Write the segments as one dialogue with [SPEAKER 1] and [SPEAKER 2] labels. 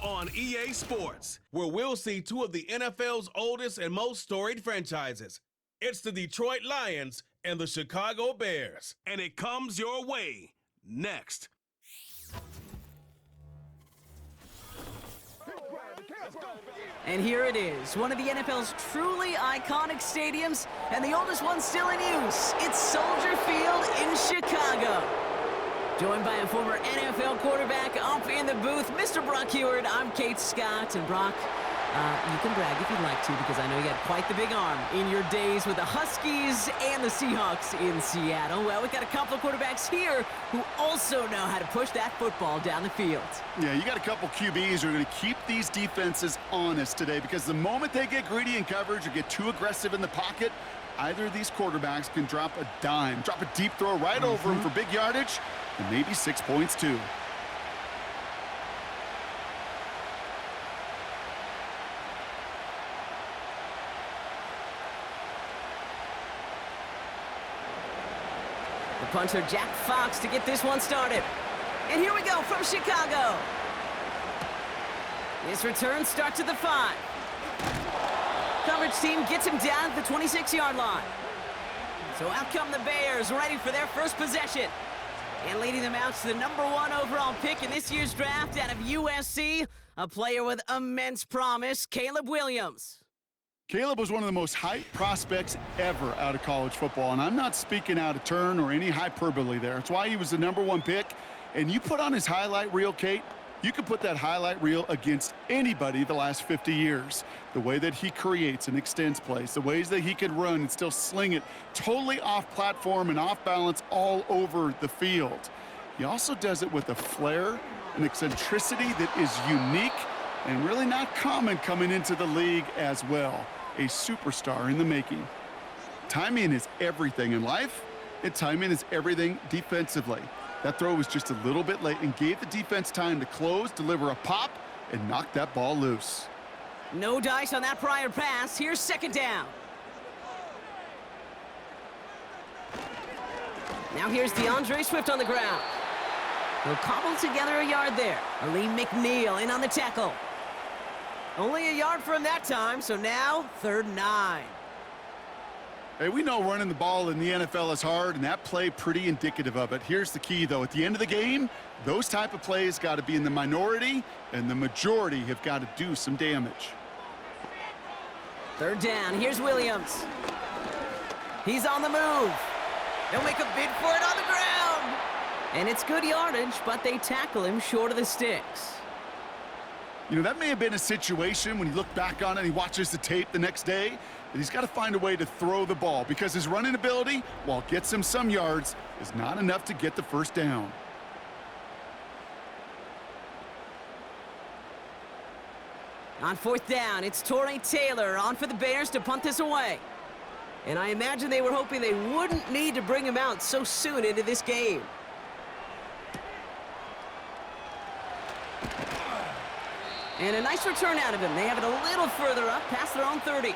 [SPEAKER 1] on EA Sports, where we'll see two of the NFL's oldest and most storied franchises. It's the Detroit Lions and the Chicago Bears, and it comes your way next.
[SPEAKER 2] And here it is, one of the NFL's truly iconic stadiums, and the oldest one still in use. It's Soldier Field in Chicago. Joined by a former NFL quarterback up in the booth, Mr. Brock Heward. I'm Kate Scott, and Brock, you can brag if you'd like to, because I know you had quite the big arm in your days with the Huskies and the Seahawks in Seattle. Well, we've got a couple of quarterbacks here who also know how to push that football down the field.
[SPEAKER 3] Yeah, you got a couple QBs who are going to keep these defenses honest today, because the moment they get greedy in coverage or get too aggressive in the pocket, either of these quarterbacks can drop a dime, drop a deep throw right over him for big yardage, and maybe 6 points too.
[SPEAKER 2] The punter, Jack Fox, to get this one started. And here we go from Chicago. His return starts at the 5. Coverage team gets him down at the 26-yard line. So out come the Bears, ready for their first possession. And leading them out to the #1 overall pick in this year's draft out of USC, a player with immense promise, Caleb Williams.
[SPEAKER 3] Caleb was one of the most hyped prospects ever out of college football, and I'm not speaking out of turn or any hyperbole there. It's why he was the #1 pick. And you put on his highlight reel, Kate, you could put that highlight reel against anybody the last 50 years. The way that he creates and extends plays, the ways that he could run and still sling it totally off platform and off balance all over the field. He also does it with a flair and eccentricity that is unique and really not common coming into the league as well. A superstar in the making. Timing is everything in life, and timing is everything defensively. That throw was just a little bit late and gave the defense time to close, deliver a pop, and knock that ball loose.
[SPEAKER 2] No dice on that prior pass. Here's second down. Now here's DeAndre Swift on the ground. He'll cobble together a yard there. Aleem McNeil in on the tackle. Only a yard for him that time, so now 3rd and 9.
[SPEAKER 3] Hey, we know running the ball in the NFL is hard, and that play pretty indicative of it. Here's the key, though. At the end of the game, those type of plays got to be in the minority, and the majority have got to do some damage.
[SPEAKER 2] 3rd down. Here's Williams. He's on the move. He'll make a bid for it on the ground. And it's good yardage, but they tackle him short of the sticks.
[SPEAKER 3] You know, that may have been a situation when you look back on it and he watches the tape the next day, that he's got to find a way to throw the ball, because his running ability, while it gets him some yards, is not enough to get the first down.
[SPEAKER 2] On 4th down, it's Torrey Taylor on for the Bears to punt this away. And I imagine they were hoping they wouldn't need to bring him out so soon into this game. And a nice return out of him. They have it a little further up, past their own 30.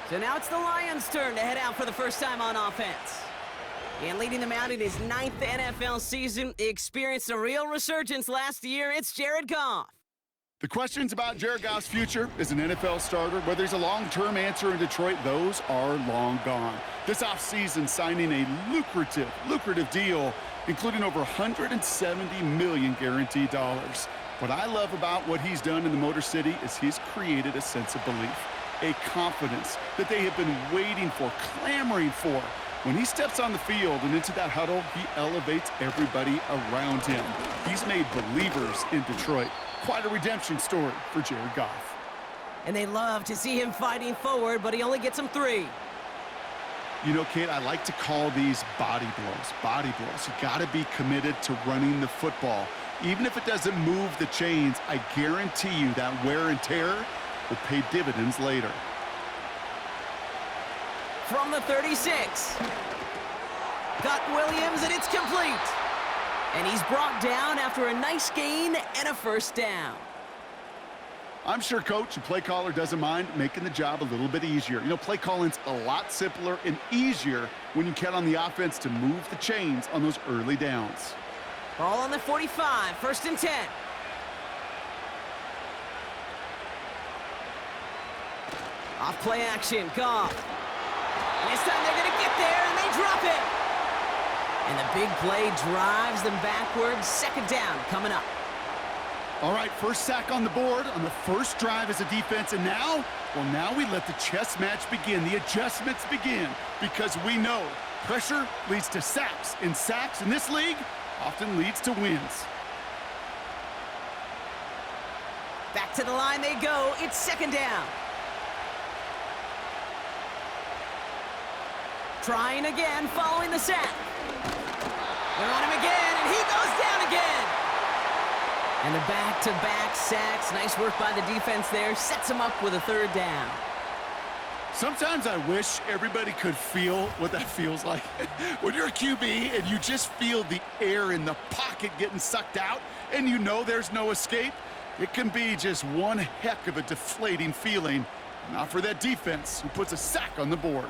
[SPEAKER 2] So now it's the Lions' turn to head out for the first time on offense. And leading them out in his 9th NFL season, he experienced a real resurgence last year. It's Jared Goff.
[SPEAKER 3] The questions about Jared Goff's future as an NFL starter, whether he's a long-term answer in Detroit, those are long gone. This offseason, signing a lucrative deal, including over $170 million guaranteed dollars. What I love about what he's done in the Motor City is he's created a sense of belief, a confidence that they have been waiting for, clamoring for. When he steps on the field and into that huddle, he elevates everybody around him. He's made believers in Detroit. Quite a redemption story for Jared Goff.
[SPEAKER 2] And they love to see him fighting forward, but he only gets them 3.
[SPEAKER 3] You know, Kate, I like to call these body blows. Body blows. You got to be committed to running the football. Even if it doesn't move the chains, I guarantee you that wear and tear will pay dividends later.
[SPEAKER 2] From the 36. Got Williams, and it's complete. And he's brought down after a nice gain and a first down.
[SPEAKER 3] I'm sure coach and play caller doesn't mind making the job a little bit easier. You know, play calling's a lot simpler and easier when you count on the offense to move the chains on those early downs.
[SPEAKER 2] Ball on the 45, 1st and 10. Off play action, Goff. And this time they're going to get there, and they drop it. And the big play drives them backwards. Second down coming up.
[SPEAKER 3] All right, first sack on the board on the first drive as a defense, and now, well, now we let the chess match begin, the adjustments begin, because we know pressure leads to sacks, and sacks in this league often leads to wins.
[SPEAKER 2] Back to the line they go. It's second down. Trying again, following the sack. They're on him again, and he goes down again. And the back-to-back sacks. Nice work by the defense there. Sets him up with a third down.
[SPEAKER 3] Sometimes I wish everybody could feel what that feels like. When you're a QB and you just feel the air in the pocket getting sucked out and you know there's no escape, it can be just one heck of a deflating feeling. Not for that defense who puts a sack on the board.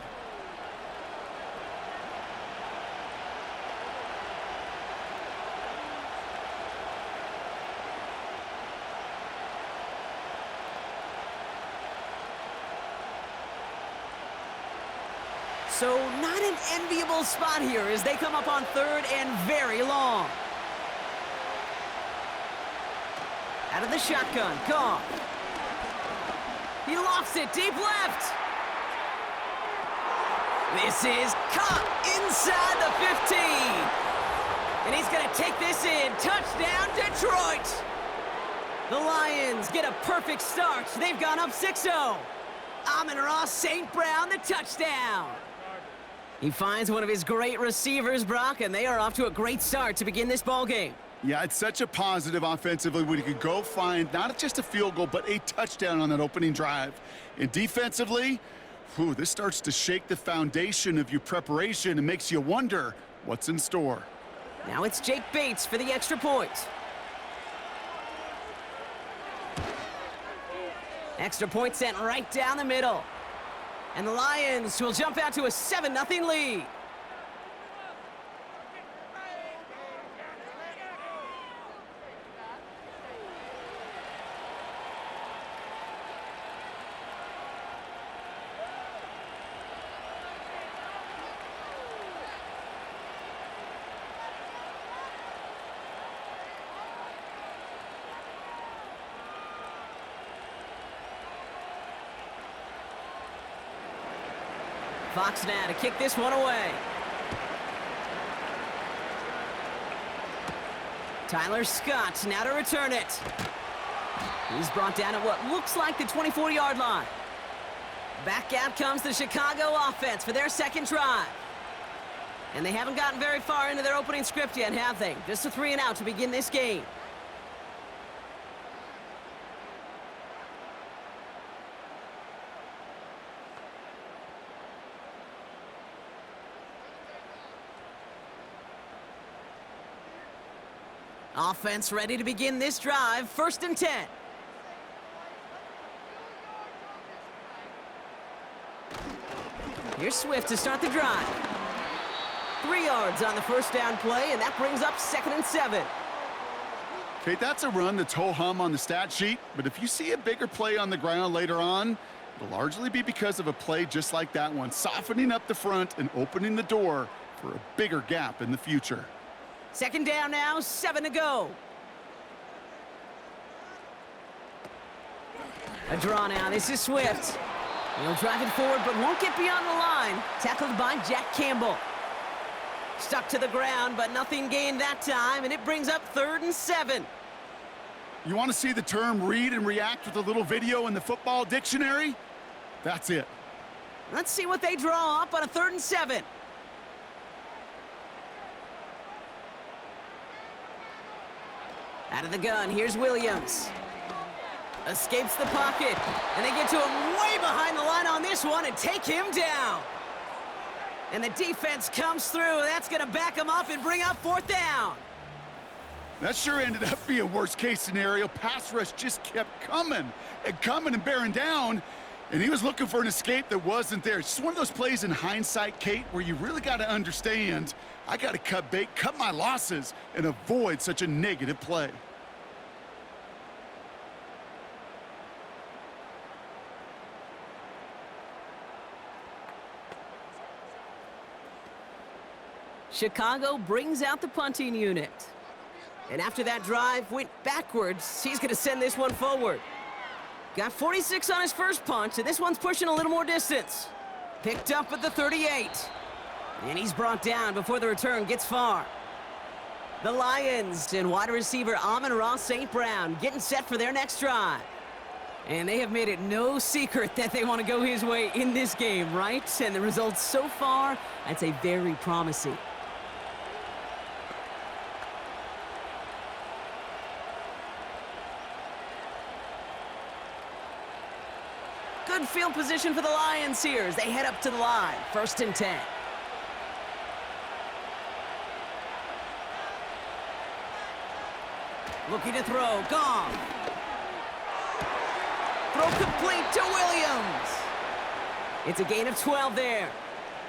[SPEAKER 2] So not an enviable spot here as they come up on third and very long. Out of the shotgun, Goff. He lofts it deep left. This is caught inside the 15. And he's going to take this in. Touchdown, Detroit. The Lions get a perfect start. They've gone up 6-0. Amon-Ra St. Brown, the touchdown. He finds one of his great receivers, Brock, and they are off to a great start to begin this ballgame.
[SPEAKER 3] Yeah, it's such a positive offensively when you could go find not just a field goal, but a touchdown on that opening drive. And defensively, this starts to shake the foundation of your preparation and makes you wonder what's in store.
[SPEAKER 2] Now it's Jake Bates for the extra point. Extra point sent right down the middle. And the Lions will jump out to a 7-0 lead. Fox now to kick this one away. Tyler Scott now to return it. He's brought down at what looks like the 24-yard line. Back out comes the Chicago offense for their second drive. And they haven't gotten very far into their opening script yet, have they? Just a 3-and-out to begin this game. Offense ready to begin this drive. 1st and 10. Here's Swift to start the drive. 3 yards on the first down play, and that brings up 2nd and 7.
[SPEAKER 3] Okay, that's a run that's ho-hum on the stat sheet, but if you see a bigger play on the ground later on, it'll largely be because of a play just like that one, softening up the front and opening the door for a bigger gap in the future.
[SPEAKER 2] 2nd down now, 7 to go. A draw now, this is Swift. He'll drive it forward, but won't get beyond the line. Tackled by Jack Campbell. Stuck to the ground, but nothing gained that time, and it brings up 3rd and 7.
[SPEAKER 3] You want to see the term read and react with a little video in the football dictionary? That's it.
[SPEAKER 2] Let's see what they draw up on a 3rd and 7. Out of the gun, here's Williams. Escapes the pocket, and they get to him way behind the line on this one and take him down. And the defense comes through. That's going to back him up and bring up 4th down.
[SPEAKER 3] That sure ended up being worst-case scenario. Pass rush just kept coming and bearing down, and he was looking for an escape that wasn't there. It's just one of those plays in hindsight, Kate, where you really got to understand, I got to cut bait, cut my losses, and avoid such a negative play.
[SPEAKER 2] Chicago brings out the punting unit. And after that drive went backwards, he's going to send this one forward. Got 46 on his first punch, and this one's pushing a little more distance. Picked up at the 38. And he's brought down before the return gets far. The Lions and wide receiver Amon-Ra St. Brown getting set for their next drive. And they have made it no secret that they want to go his way in this game, right? And the results so far, I'd say very promising. Good field position for the Lions here as they head up to the line. 1st and 10. Looking to throw. Gone. Throw complete to Williams. It's a gain of 12 there.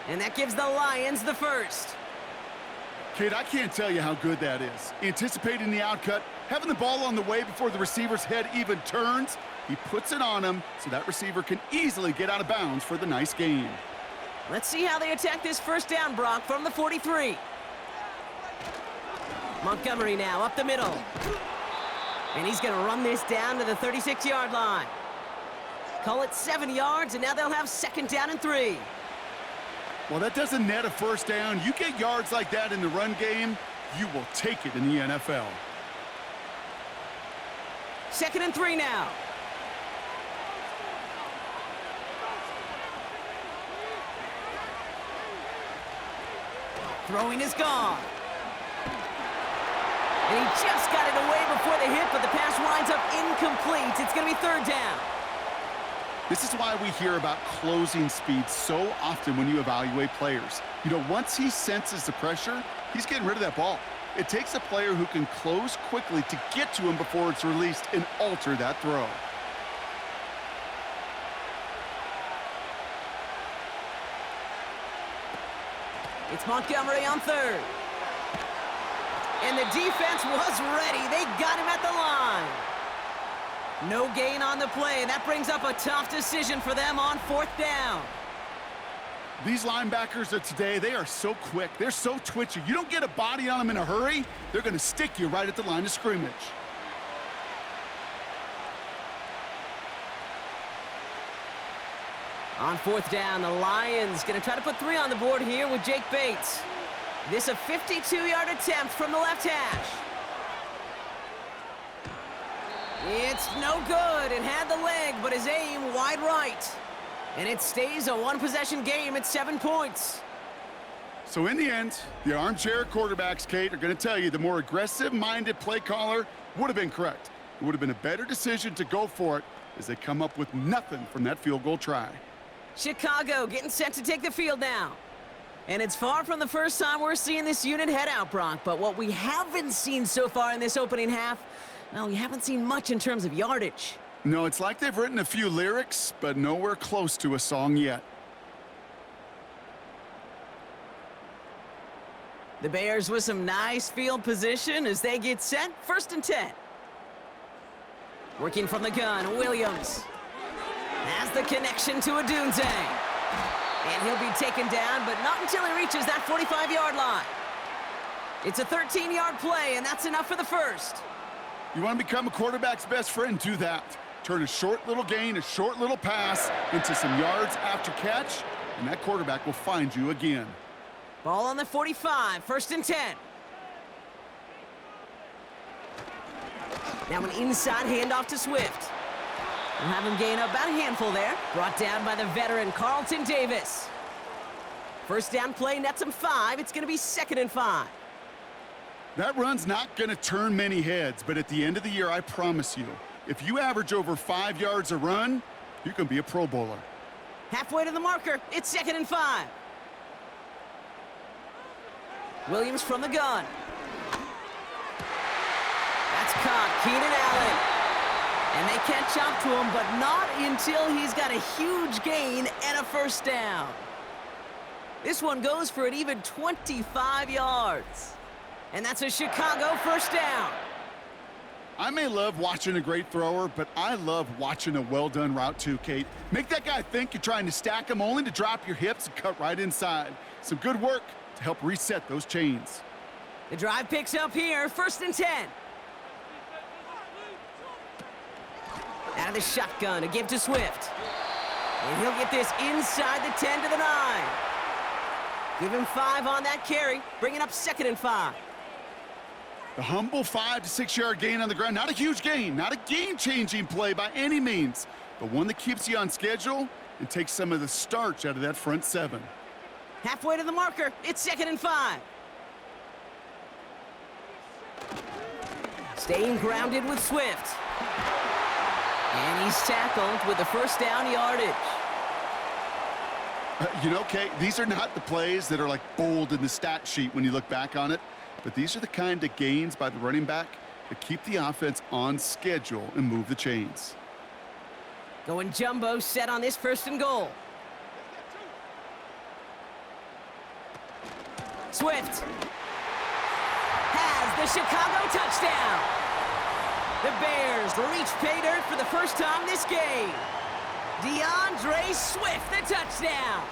[SPEAKER 2] And that gives the Lions the first.
[SPEAKER 3] Kate, I can't tell you how good that is. Anticipating the outcut, having the ball on the way before the receiver's head even turns. He puts it on him so that receiver can easily get out of bounds for the nice gain.
[SPEAKER 2] Let's see how they attack this first down, Brock, from the 43. Montgomery now up the middle. And he's going to run this down to the 36-yard line. Call it 7 yards, and now they'll have 2nd down and 3.
[SPEAKER 3] Well, that doesn't net a first down. You get yards like that in the run game, you will take it in the NFL.
[SPEAKER 2] 2nd and 3 now. Throwing is gone. And he just got it away before the hit, but the pass winds up incomplete. It's going to be 3rd down.
[SPEAKER 3] This is why we hear about closing speed so often when you evaluate players. You know, once he senses the pressure, he's getting rid of that ball. It takes a player who can close quickly to get to him before it's released and alter that throw.
[SPEAKER 2] It's Montgomery on 3rd. And the defense was ready. They got him at the line. No gain on the play, and that brings up a tough decision for them on 4th down.
[SPEAKER 3] These linebackers of today, they are so quick. They're so twitchy. You don't get a body on them in a hurry, they're going to stick you right at the line of scrimmage.
[SPEAKER 2] On 4th down, the Lions going to try to put 3 on the board here with Jake Bates. This a 52-yard attempt from the left hash. It's no good. It had the leg, but his aim wide right. And it stays a one-possession game at 7 points.
[SPEAKER 3] So in the end, the armchair quarterbacks, Kate, are going to tell you the more aggressive-minded play caller would have been correct. It would have been a better decision to go for it as they come up with nothing from that field goal try.
[SPEAKER 2] Chicago getting set to take the field now. And it's far from the first time we're seeing this unit head out, Brock. But what we haven't seen so far in this opening half, well, we haven't seen much in terms of yardage.
[SPEAKER 3] No, it's like they've written a few lyrics, but nowhere close to a song yet.
[SPEAKER 2] The Bears with some nice field position as they get set. 1st and 10. Working from the gun, Williams has the connection to Odunze. And he'll be taken down, but not until he reaches that 45-yard line. It's a 13-yard play, and that's enough for the first.
[SPEAKER 3] You want to become a quarterback's best friend? Do that. Turn a short little gain, a short little pass into some yards after catch, and that quarterback will find you again.
[SPEAKER 2] Ball on the 45, 1st and 10. Now an inside handoff to Swift. We'll have him gain about a handful there. Brought down by the veteran Carlton Davis. 1st down play nets him 5. It's going to be 2nd and 5.
[SPEAKER 3] That run's not going to turn many heads, but at the end of the year, I promise you, if you average over 5 yards a run, you can be a Pro Bowler.
[SPEAKER 2] Halfway to the marker. It's 2nd and 5. Williams from the gun. That's caught. Keenan Allen. And they catch up to him, but not until he's got a huge gain and a 1st down. This one goes for an even 25 yards. And that's a Chicago 1st down.
[SPEAKER 3] I may love watching a great thrower, but I love watching a well-done route too, Kate. Make that guy think you're trying to stack him only to drop your hips and cut right inside. Some good work to help reset those chains.
[SPEAKER 2] The drive picks up here, 1st and 10. Out of the shotgun, a give to Swift. And he'll get this inside the 10 to the 9. Give him 5 on that carry, bringing up 2nd and 5.
[SPEAKER 3] The humble 5 to 6 yard gain on the ground. Not a huge gain, not a game-changing play by any means, but one that keeps you on schedule and takes some of the starch out of that front 7.
[SPEAKER 2] Halfway to the marker, it's 2nd and 5. Staying grounded with Swift. And he's tackled with the 1st down yardage.
[SPEAKER 3] You know, Kate, these are not the plays that are like bold in the stat sheet when you look back on it, but these are the kind of gains by the running back that keep the offense on schedule and move the chains.
[SPEAKER 2] Going jumbo set on this 1st and goal. Swift has the Chicago touchdown. The Bears reach pay dirt for the first time this game. DeAndre Swift, the touchdown.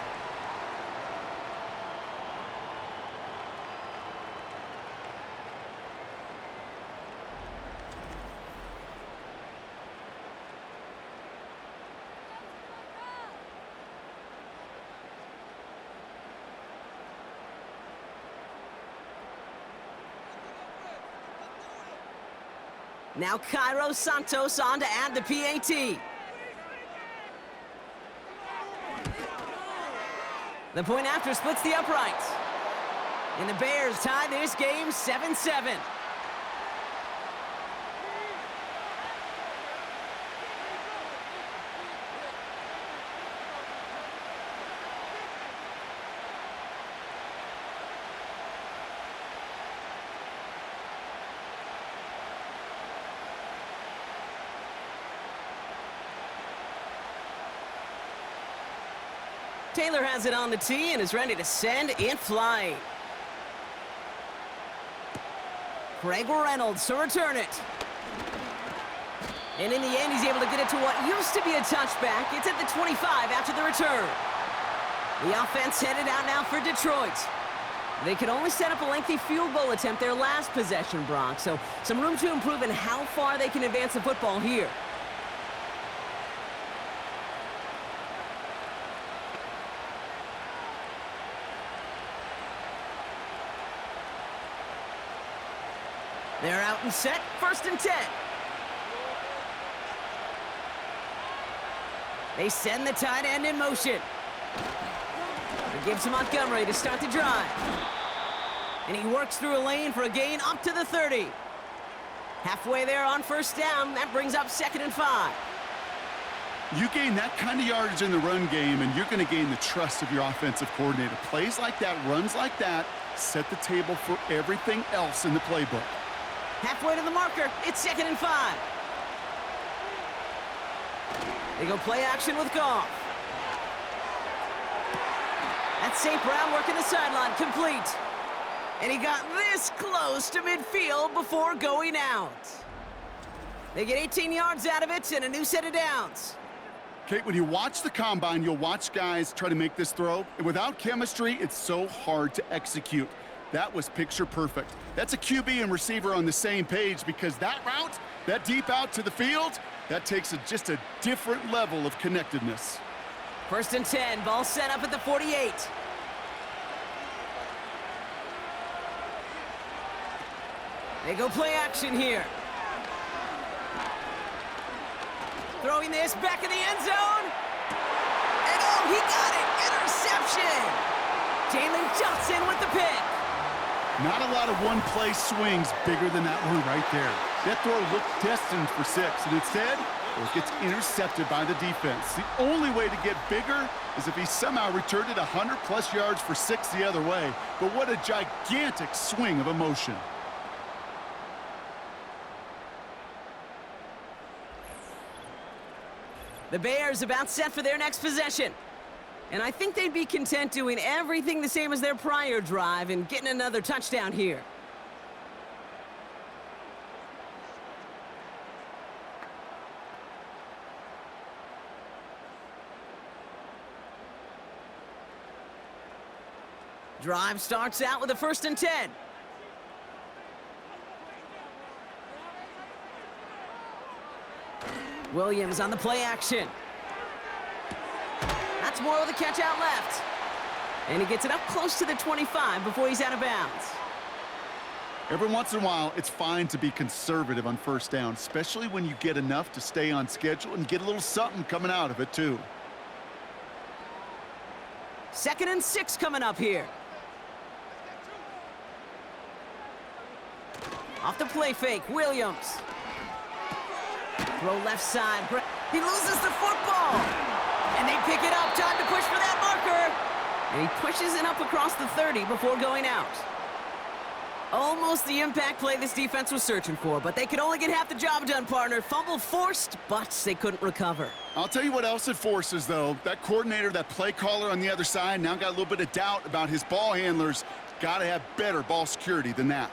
[SPEAKER 2] Now Cairo Santos on to add the PAT. The point after splits the uprights. And the Bears tie this game 7-7. Taylor has it on the tee and is ready to send in flight. Craig Reynolds to return it. And in the end, he's able to get it to what used to be a touchback. It's at the 25 after the return. The offense headed out now for Detroit. They could only set up a lengthy field goal attempt their last possession, Brock. So some room to improve in how far they can advance the football here. They're out and set, 1st and 10. They send the tight end in motion. It gives to Montgomery to start the drive. And he works through a lane for a gain up to the 30. Halfway there on 1st down, that brings up 2nd and 5.
[SPEAKER 3] You gain that kind of yardage in the run game, and you're going to gain the trust of your offensive coordinator. Plays like that, runs like that, set the table for everything else in the playbook.
[SPEAKER 2] Halfway to the marker, it's 2nd and 5. They go play action with Goff. That's St. Brown working the sideline, complete. And he got this close to midfield before going out. They get 18 yards out of it and a new set of downs.
[SPEAKER 3] Kate, when you watch the combine, you'll watch guys try to make this throw, and without chemistry, it's so hard to execute. That was picture perfect. That's a QB and receiver on the same page, because that route, that deep out to the field, that takes just a different level of connectedness.
[SPEAKER 2] 1st and 10, ball set up at the 48. They go play action here. Throwing this back in the end zone. And oh, he got it! Interception! Jalen Johnson with the pick.
[SPEAKER 3] Not a lot of one-play swings bigger than that one right there. That throw looked destined for 6, and instead, it gets intercepted by the defense. The only way to get bigger is if he somehow returned it 100-plus yards for 6 the other way. But what a gigantic swing of emotion.
[SPEAKER 2] The Bears about set for their next possession. And I think they'd be content doing everything the same as their prior drive and getting another touchdown here. Drive starts out with a 1st and 10. Williams on the play action. That's more with a catch out left. And he gets it up close to the 25 before he's out of bounds.
[SPEAKER 3] Every once in a while, it's fine to be conservative on 1st down, especially when you get enough to stay on schedule and get a little something coming out of it, too.
[SPEAKER 2] 2nd and 6 coming up here. Off the play fake, Williams. Throw left side. He loses the football. And they pick it up. Time to push for that marker. And he pushes it up across the 30 before going out. Almost the impact play this defense was searching for, but they could only get half the job done, partner. Fumble forced, but they couldn't recover.
[SPEAKER 3] I'll tell you what else it forces, though. That coordinator, that play caller on the other side, now got a little bit of doubt about his ball handlers. Got to have better ball security than that.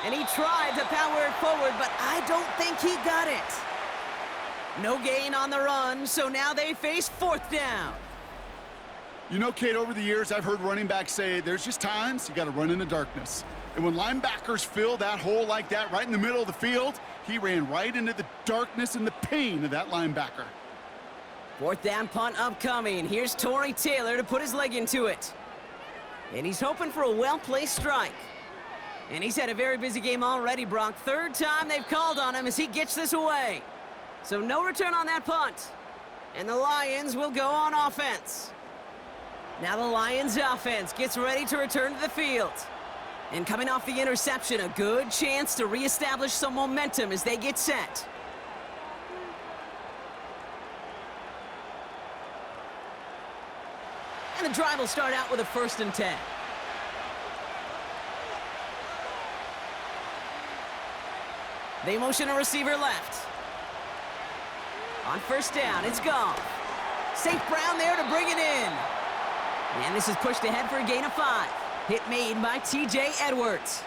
[SPEAKER 2] And he tried to power it forward, but I don't think he got it. No gain on the run, so now they face 4th down.
[SPEAKER 3] You know, Kate, over the years, I've heard running backs say there's just times you got to run in the darkness. And when linebackers fill that hole like that right in the middle of the field, he ran right into the darkness and the pain of that linebacker.
[SPEAKER 2] 4th down punt upcoming. Here's Torrey Taylor to put his leg into it. And he's hoping for a well-placed strike. And he's had a very busy game already, Brock. 3rd time they've called on him as he gets this away. So no return on that punt. And the Lions will go on offense. Now the Lions offense gets ready to return to the field. And coming off the interception, a good chance to reestablish some momentum as they get set. And the drive will start out with a 1st and 10. They motion a receiver left. On 1st down, it's Goff. St. Brown there to bring it in. And this is pushed ahead for a gain of 5. Hit made by T.J. Edwards.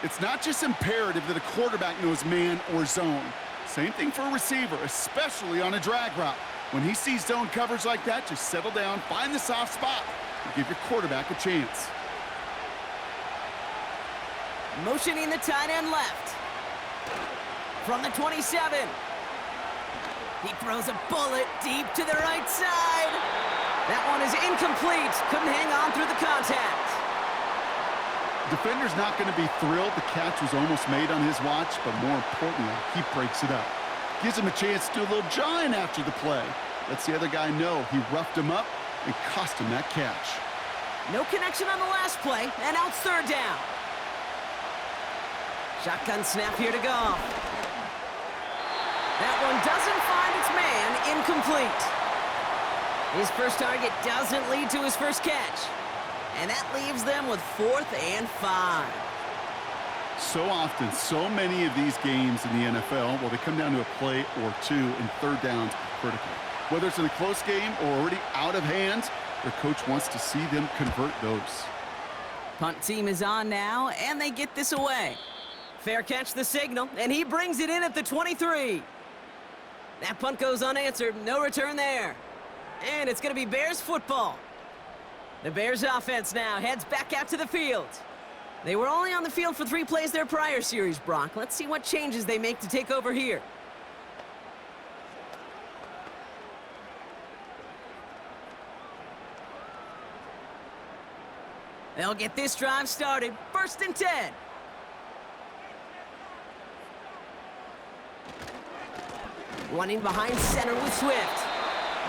[SPEAKER 3] It's not just imperative that a quarterback knows man or zone. Same thing for a receiver, especially on a drag route. When he sees zone coverage like that, just settle down, find the soft spot, and give your quarterback a chance.
[SPEAKER 2] Motioning the tight end left. From the 27. He throws a bullet deep to the right side. That one is incomplete. Couldn't hang on through the contact.
[SPEAKER 3] Defender's not going to be thrilled the catch was almost made on his watch, but more importantly, he breaks it up. Gives him a chance to do a little jawing after the play. Lets the other guy know he roughed him up and cost him that catch.
[SPEAKER 2] No connection on the last play, and now it's 3rd down. Shotgun snap here to go. That one doesn't find its man, incomplete. His first target doesn't lead to his first catch. And that leaves them with 4th and 5.
[SPEAKER 3] So often, so many of these games in the NFL, well, they come down to a play or two, and 3rd downs are critical. Whether it's in a close game or already out of hand, their coach wants to see them convert those.
[SPEAKER 2] Punt team is on now, and they get this away. Fair catch the signal, and he brings it in at the 23. That punt goes unanswered, no return there. And it's going to be Bears football. The Bears offense now heads back out to the field. They were only on the field for 3 plays their prior series, Brock. Let's see what changes they make to take over here. They'll get this drive started. 1st and 10. Running behind center with Swift.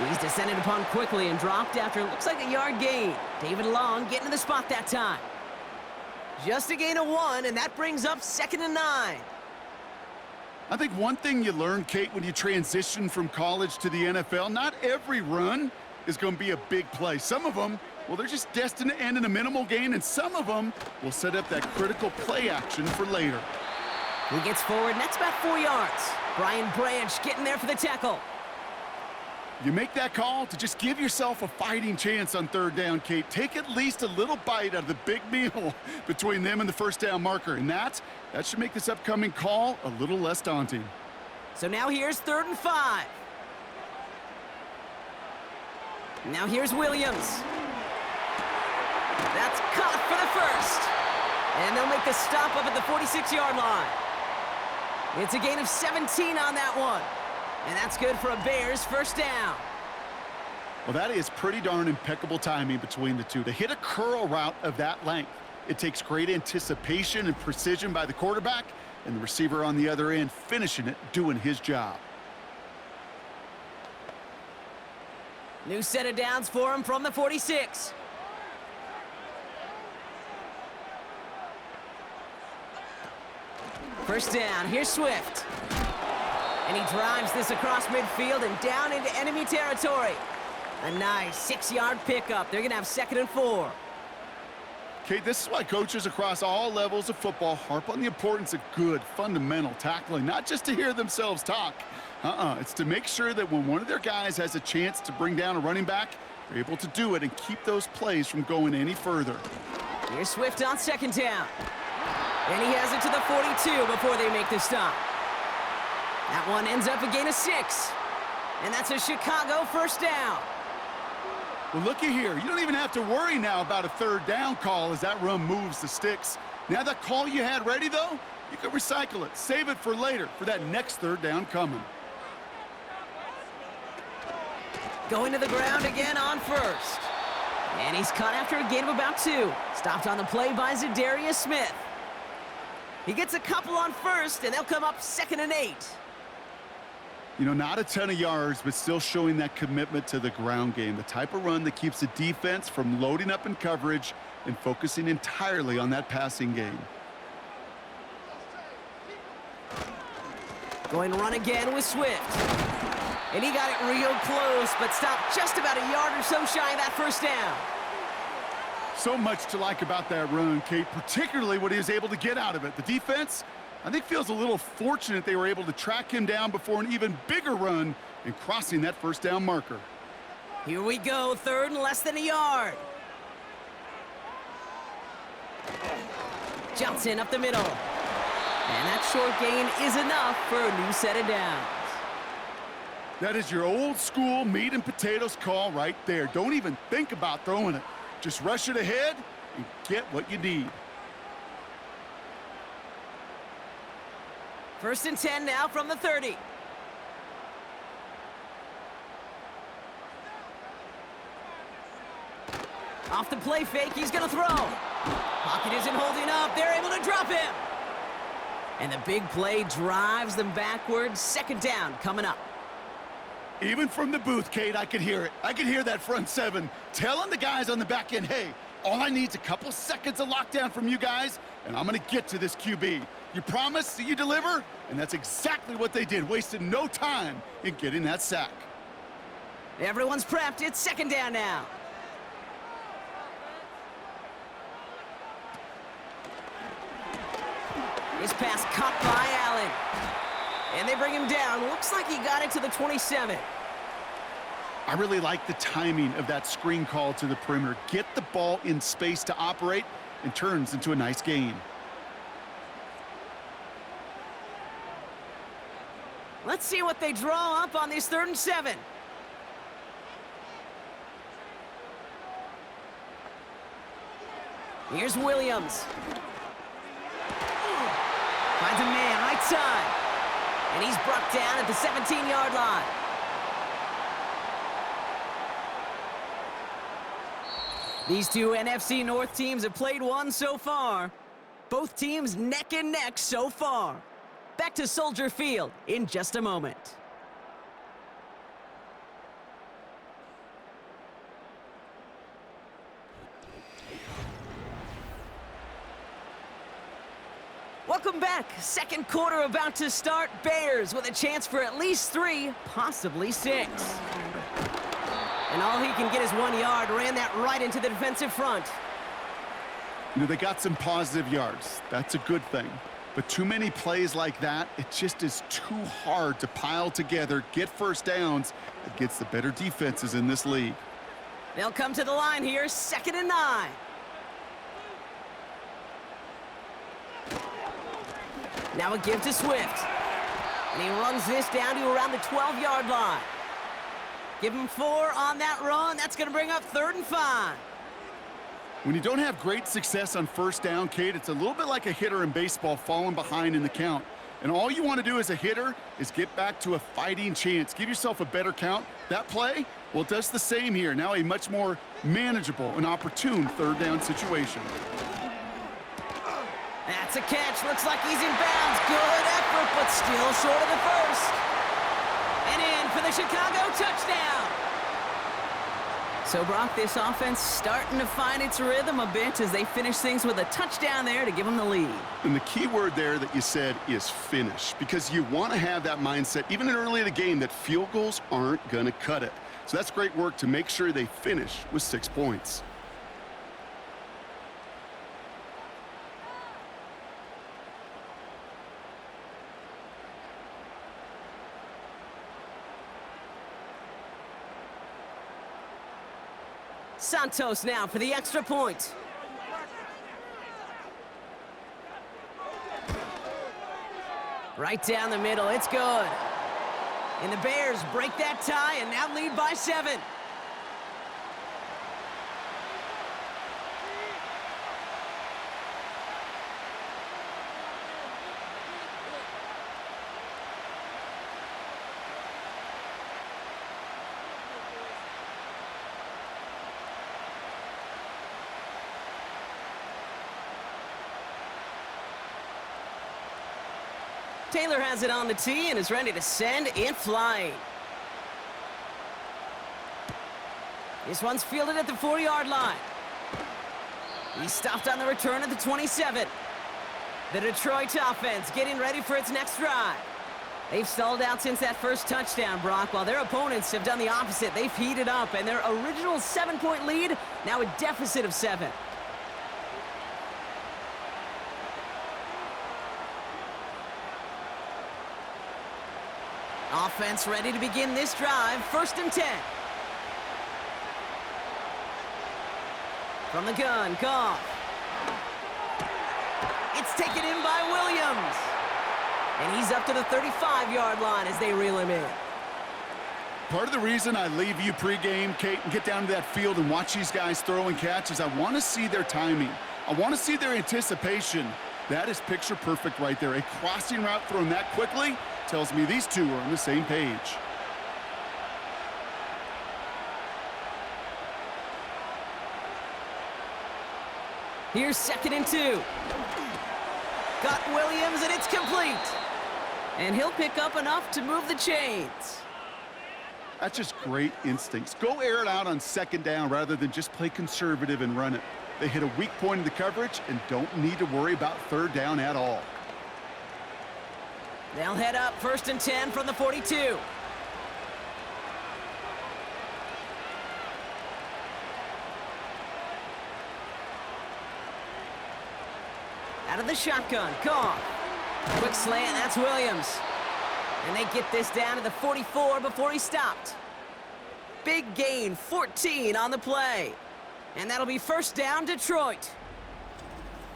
[SPEAKER 2] He's descended upon quickly and dropped after looks like a yard gain. David Long getting to the spot that time. Just a gain of 1, and that brings up 2nd and 9.
[SPEAKER 3] I think one thing you learn, Kate, when you transition from college to the NFL, not every run is going to be a big play. Some of them, well, they're just destined to end in a minimal gain, and some of them will set up that critical play action for later.
[SPEAKER 2] He gets forward, and that's about 4 yards. Brian Branch getting there for the tackle.
[SPEAKER 3] You make that call to just give yourself a fighting chance on 3rd down, Kate. Take at least a little bite out of the big meal between them and the 1st down marker, and that should make this upcoming call a little less daunting.
[SPEAKER 2] So now here's 3rd and 5. Now here's Williams. That's caught for the first. And they'll make the stop up at the 46-yard line. It's a gain of 17 on that one. And that's good for a Bears first down.
[SPEAKER 3] Well, that is pretty darn impeccable timing between the two. To hit a curl route of that length, it takes great anticipation and precision by the quarterback, and the receiver on the other end finishing it, doing his job.
[SPEAKER 2] New set of downs for him from the 46. First down, here's Swift. And he drives this across midfield and down into enemy territory. A nice 6-yard pickup. They're going to have 2nd and 4.
[SPEAKER 3] Okay, this is why coaches across all levels of football harp on the importance of good, fundamental tackling, not just to hear themselves talk. It's to make sure that when one of their guys has a chance to bring down a running back, they're able to do it and keep those plays from going any further.
[SPEAKER 2] Here's Swift on 2nd down. And he has it to the 42 before they make the stop. That one ends up a gain of 6. And that's a Chicago first down.
[SPEAKER 3] Well, looky here. You don't even have to worry now about a 3rd down call as that run moves the sticks. Now that call you had ready, though, you can recycle it. Save it for later for that next 3rd down coming.
[SPEAKER 2] Going to the ground again on first. And he's caught after a gain of about 2. Stopped on the play by Zadarius Smith. He gets a couple on first, and they'll come up 2nd and 8.
[SPEAKER 3] You know, not a ton of yards, but still showing that commitment to the ground game. The type of run that keeps the defense from loading up in coverage and focusing entirely on that passing game.
[SPEAKER 2] Going to run again with Swift. And he got it real close, but stopped just about a yard or so shy of that first down.
[SPEAKER 3] So much to like about that run, Kate, particularly what he was able to get out of it. The defense, I think, feels a little fortunate they were able to track him down before an even bigger run and crossing that first down marker.
[SPEAKER 2] Here we go, 3rd and less than a yard. Johnson up the middle. And that short gain is enough for a new set of downs.
[SPEAKER 3] That is your old school meat and potatoes call right there. Don't even think about throwing it. Just rush it ahead and get what you need.
[SPEAKER 2] 1st and 10 now from the 30. Off the play fake, he's gonna throw. Pocket isn't holding up, they're able to drop him. And the big play drives them backwards. 2nd down coming up.
[SPEAKER 3] Even from the booth, Kate, I could hear it. I could hear that front 7 telling the guys on the back end, hey, all I need is a couple seconds of lockdown from you guys, and I'm going to get to this QB. You promise that you deliver? And that's exactly what they did, wasted no time in getting that sack.
[SPEAKER 2] Everyone's prepped. It's 2nd down now. His pass caught by Allen. And they bring him down. Looks like he got it to the 27.
[SPEAKER 3] I really like the timing of that screen call to the perimeter. Get the ball in space to operate and turns into a nice gain.
[SPEAKER 2] Let's see what they draw up on this 3rd and 7. Here's Williams. Finds a man right side. And he's brought down at the 17-yard line. These two NFC North teams have played one so far. Both teams neck and neck so far. Back to Soldier Field in just a moment. Welcome back. 2nd quarter about to start. Bears with a chance for at least 3, possibly 6. And all he can get is 1 yard. Ran that right into the defensive front.
[SPEAKER 3] You know, they got some positive yards. That's a good thing. But too many plays like that, it just is too hard to pile together, get first downs against the better defenses in this league.
[SPEAKER 2] They'll come to the line here, 2nd and 9. Now a give to Swift. And he runs this down to around the 12-yard line. Give him 4 on that run. That's going to bring up 3rd and 5.
[SPEAKER 3] When you don't have great success on first down, Kate, it's a little bit like a hitter in baseball falling behind in the count. And all you want to do as a hitter is get back to a fighting chance. Give yourself a better count. That play, well, it does the same here. Now a much more manageable and opportune 3rd down situation.
[SPEAKER 2] That's a catch. Looks like he's in bounds. Good effort, but still short of the first. And in for the Chicago touchdown. So, Brock, this offense starting to find its rhythm a bit as they finish things with a touchdown there to give them the lead.
[SPEAKER 3] And the key word there that you said is finish, because you want to have that mindset, even early in the game, that field goals aren't going to cut it. So that's great work to make sure they finish with 6 points.
[SPEAKER 2] Santos now for the extra point. Right down the middle, it's good. And the Bears break that tie and now lead by 7. Taylor has it on the tee and is ready to send it flying. This one's fielded at the 4-yard line. He's stopped on the return at the 27. The Detroit offense getting ready for its next drive. They've stalled out since that first touchdown, Brock, while their opponents have done the opposite. They've heated up, and their original 7-point lead, now a deficit of 7. Offense ready to begin this drive. 1st and 10. From the gun, Goff. It's taken in by Williams. And he's up to the 35-yard line as they reel him in.
[SPEAKER 3] Part of the reason I leave you pregame, Kate, and get down to that field and watch these guys throw and catch is I want to see their timing. I want to see their anticipation. That is picture perfect right there. A crossing route thrown that quickly tells me these two are on the same page.
[SPEAKER 2] Here's 2nd and 2. Got Williams, and it's complete. And he'll pick up enough to move the chains.
[SPEAKER 3] That's just great instincts. Go air it out on 2nd down rather than just play conservative and run it. They hit a weak point in the coverage and don't need to worry about 3rd down at all.
[SPEAKER 2] They'll head up 1st and 10 from the 42. Out of the shotgun, Goff. Quick slant, that's Williams. And they get this down to the 44 before he stopped. Big gain, 14 on the play. And that'll be 1st down, Detroit.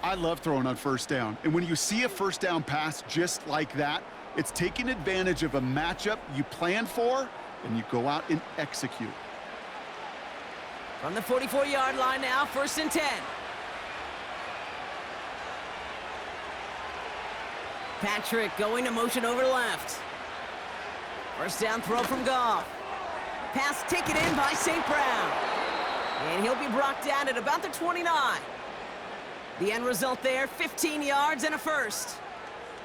[SPEAKER 3] I love throwing on 1st down. And when you see a 1st down pass just like that, it's taking advantage of a matchup you plan for, and you go out and execute.
[SPEAKER 2] From the 44-yard line now, 1st and 10. Patrick going to motion over left. 1st down throw from Goff. Pass taken in by St. Brown. And he'll be brought down at about the 29. The end result there, 15 yards and a 1st.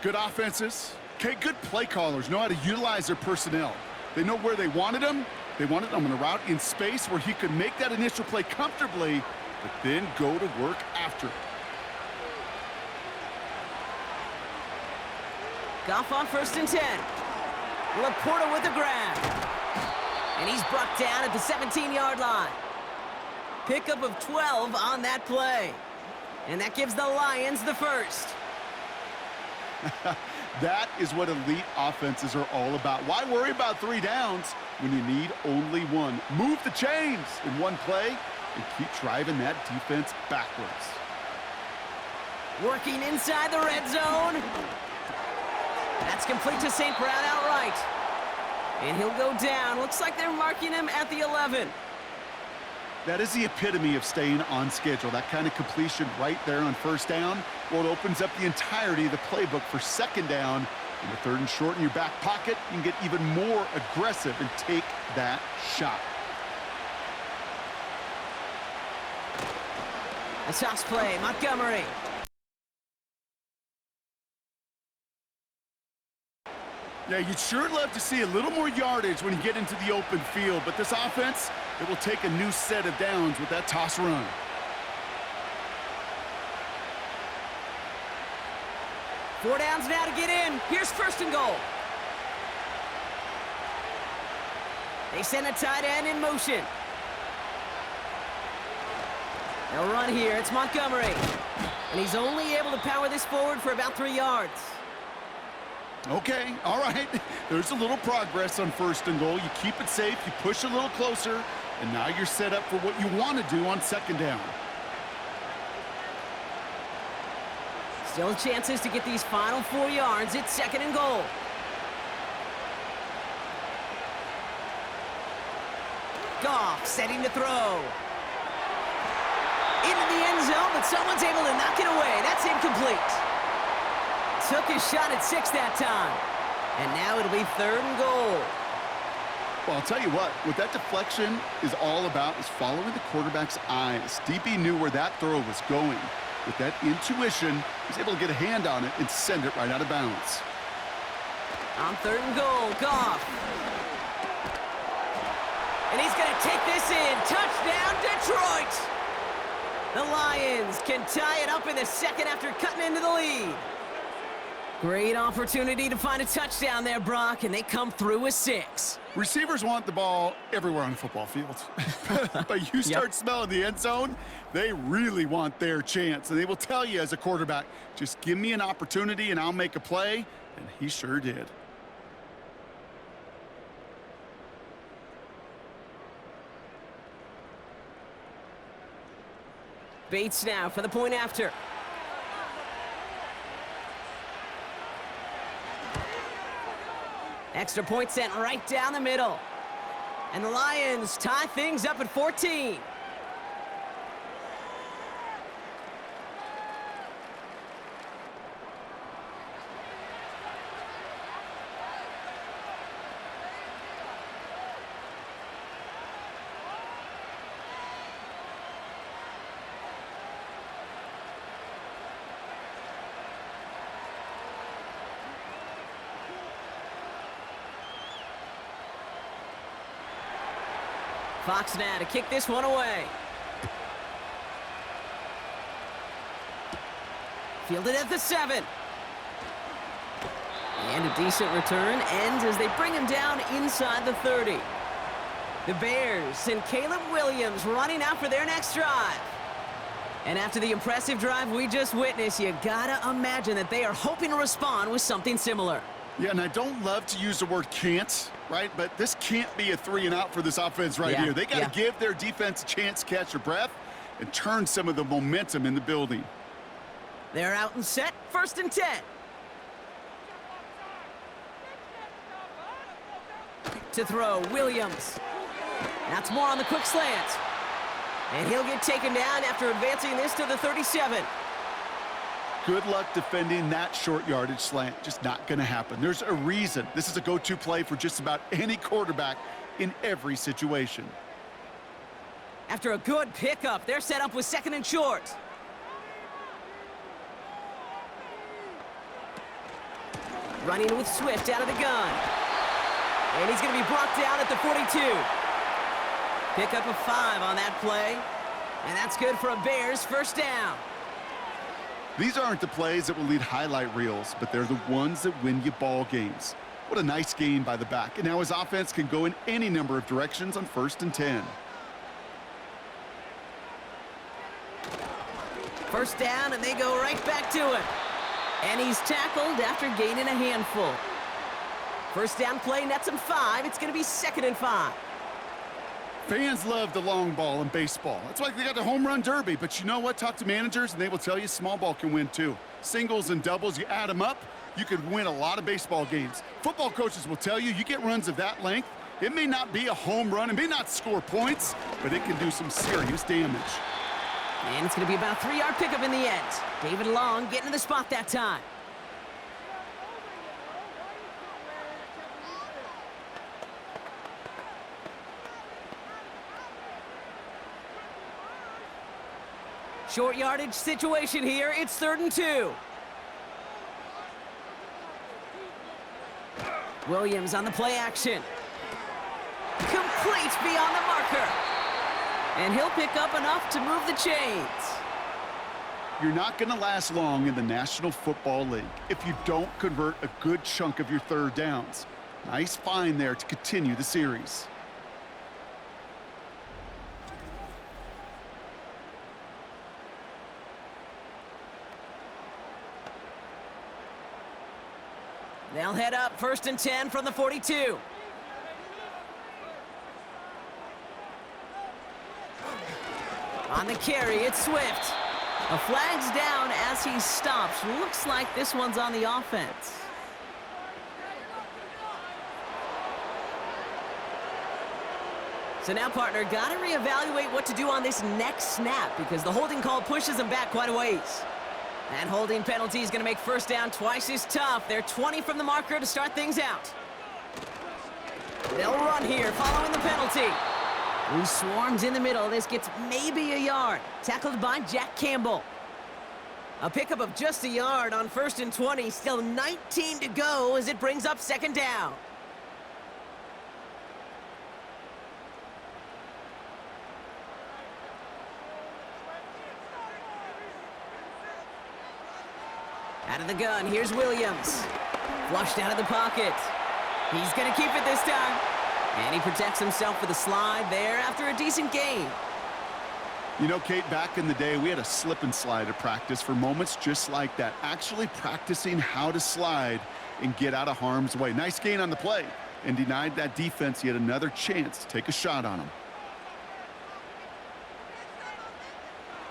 [SPEAKER 3] Good offenses. Okay, good play callers know how to utilize their personnel. They know where they wanted them. They wanted them on a route in space where he could make that initial play comfortably, but then go to work after it.
[SPEAKER 2] Goff on 1st and 10. Laporta with a grab. And he's brought down at the 17-yard line. Pickup of 12 on that play. And that gives the Lions the 1st.
[SPEAKER 3] That is what elite offenses are all about. Why worry about 3 downs when you need only 1? Move the chains in one play and keep driving that defense backwards.
[SPEAKER 2] Working inside the red zone. That's complete to St. Brown outright. And he'll go down. Looks like they're marking him at the 11.
[SPEAKER 3] That is the epitome of staying on schedule. That kind of completion right there on first down. Well, it opens up the entirety of the playbook for second down. And with 3rd and short in your back pocket, you can get even more aggressive and take that shot.
[SPEAKER 2] A toss play, Montgomery.
[SPEAKER 3] Yeah, you'd sure love to see a little more yardage when you get into the open field, but this offense, it will take a new set of downs with that toss run.
[SPEAKER 2] Four downs now to get in. Here's 1st and goal. They send a tight end in motion. They'll run here. It's Montgomery. And he's only able to power this forward for about 3 yards.
[SPEAKER 3] Okay, all right. There's a little progress on 1st and goal. You keep it safe, you push a little closer, and now you're set up for what you want to do on 2nd down.
[SPEAKER 2] Still chances to get these final 4 yards. It's 2nd and goal. Goff setting to throw. Into the end zone, but someone's able to knock it away. That's incomplete. Took his shot at 6 that time. And now it'll be 3rd and goal.
[SPEAKER 3] Well, I'll tell you what that deflection is all about is following the quarterback's eyes. DB knew where that throw was going. With that intuition, he's able to get a hand on it and send it right out of bounds.
[SPEAKER 2] On 3rd and goal, Goff. And he's going to take this in. Touchdown, Detroit! The Lions can tie it up in the 2nd after cutting into the lead. Great opportunity to find a touchdown there, Brock, and they come through with 6.
[SPEAKER 3] Receivers want the ball everywhere on the football field. But you start smelling the end zone, they really want their chance. And they will tell you as a quarterback, just give me an opportunity and I'll make a play. And he sure did.
[SPEAKER 2] Bates now for the point after. Extra point sent right down the middle. And the Lions tie things up at 14. Fox now to kick this one away. Fielded at the 7. And a decent return ends as they bring him down inside the 30. The Bears and Caleb Williams running out for their next drive. And after the impressive drive we just witnessed, you gotta imagine that they are hoping to respond with something similar.
[SPEAKER 3] Yeah, and I don't love to use the word can't, right? But this can't be a 3 and out for this offense here. They got to give their defense a chance to catch their breath and turn some of the momentum in the building.
[SPEAKER 2] They're out and set, 1st and 10. To throw, Williams. That's more on the quick slant. And he'll get taken down after advancing this to the 37.
[SPEAKER 3] Good luck defending that short yardage slant. Just not going to happen. There's a reason. This is a go-to play for just about any quarterback in every situation.
[SPEAKER 2] After a good pickup, they're set up with 2nd and short. Running with Swift out of the gun. And he's going to be brought down at the 42. Pick up a 5 on that play. And that's good for a Bears 1st down.
[SPEAKER 3] These aren't the plays that will lead highlight reels, but they're the ones that win you ball games. What a nice gain by the back. And now his offense can go in any number of directions on 1st and 10.
[SPEAKER 2] 1st down, and they go right back to it. And he's tackled after gaining a handful. 1st down play nets him 5. It's going to be 2nd and 5.
[SPEAKER 3] Fans love the long ball in baseball. That's why they got the home run derby. But you know what? Talk to managers, and they will tell you small ball can win too. Singles and doubles, you add them up, you could win a lot of baseball games. Football coaches will tell you, you get runs of that length, it may not be a home run, it may not score points, but it can do some serious damage.
[SPEAKER 2] And it's going to be about a 3-yard pickup in the end. David Long getting to the spot that time. Short yardage situation here. It's 3rd and 2. Williams on the play action. Complete beyond the marker. And he'll pick up enough to move the chains.
[SPEAKER 3] You're not going to last long in the National Football League if you don't convert a good chunk of your 3rd downs. Nice find there to continue the series.
[SPEAKER 2] They'll head up 1st and 10 from the 42. On the carry, it's Swift. A flag's down as he stops. Looks like this one's on the offense. So now, partner, got to reevaluate what to do on this next snap because the holding call pushes him back quite a ways. That holding penalty is going to make 1st down twice as tough. They're 20 from the marker to start things out. They'll run here following the penalty. He swarms in the middle. This gets maybe a yard. Tackled by Jack Campbell. A pickup of just a yard on 1st and 20. Still 19 to go as it brings up 2nd down. Out of the gun, here's Williams. Flushed out of the pocket. He's going to keep it this time. And he protects himself with a slide there after a decent gain.
[SPEAKER 3] You know, Kate, back in the day, we had a slip and slide at practice for moments just like that. Actually practicing how to slide and get out of harm's way. Nice gain on the play and denied that defense yet another chance to take a shot on him.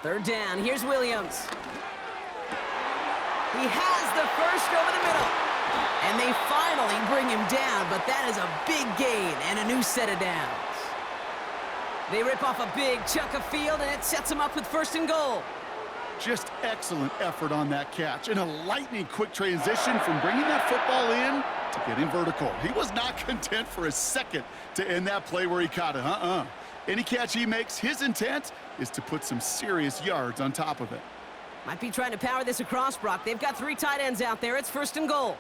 [SPEAKER 2] 3rd down, here's Williams. He has the 1st over the middle. And they finally bring him down, but that is a big gain and a new set of downs. They rip off a big chunk of field, and it sets them up with 1st and goal.
[SPEAKER 3] Just excellent effort on that catch, and a lightning-quick transition from bringing that football in to getting vertical. He was not content for a second to end that play where he caught it. Any catch he makes, his intent is to put some serious yards on top of it.
[SPEAKER 2] Might be trying to power this across, Brock. They've got 3 tight ends out there. It's 1st and goal.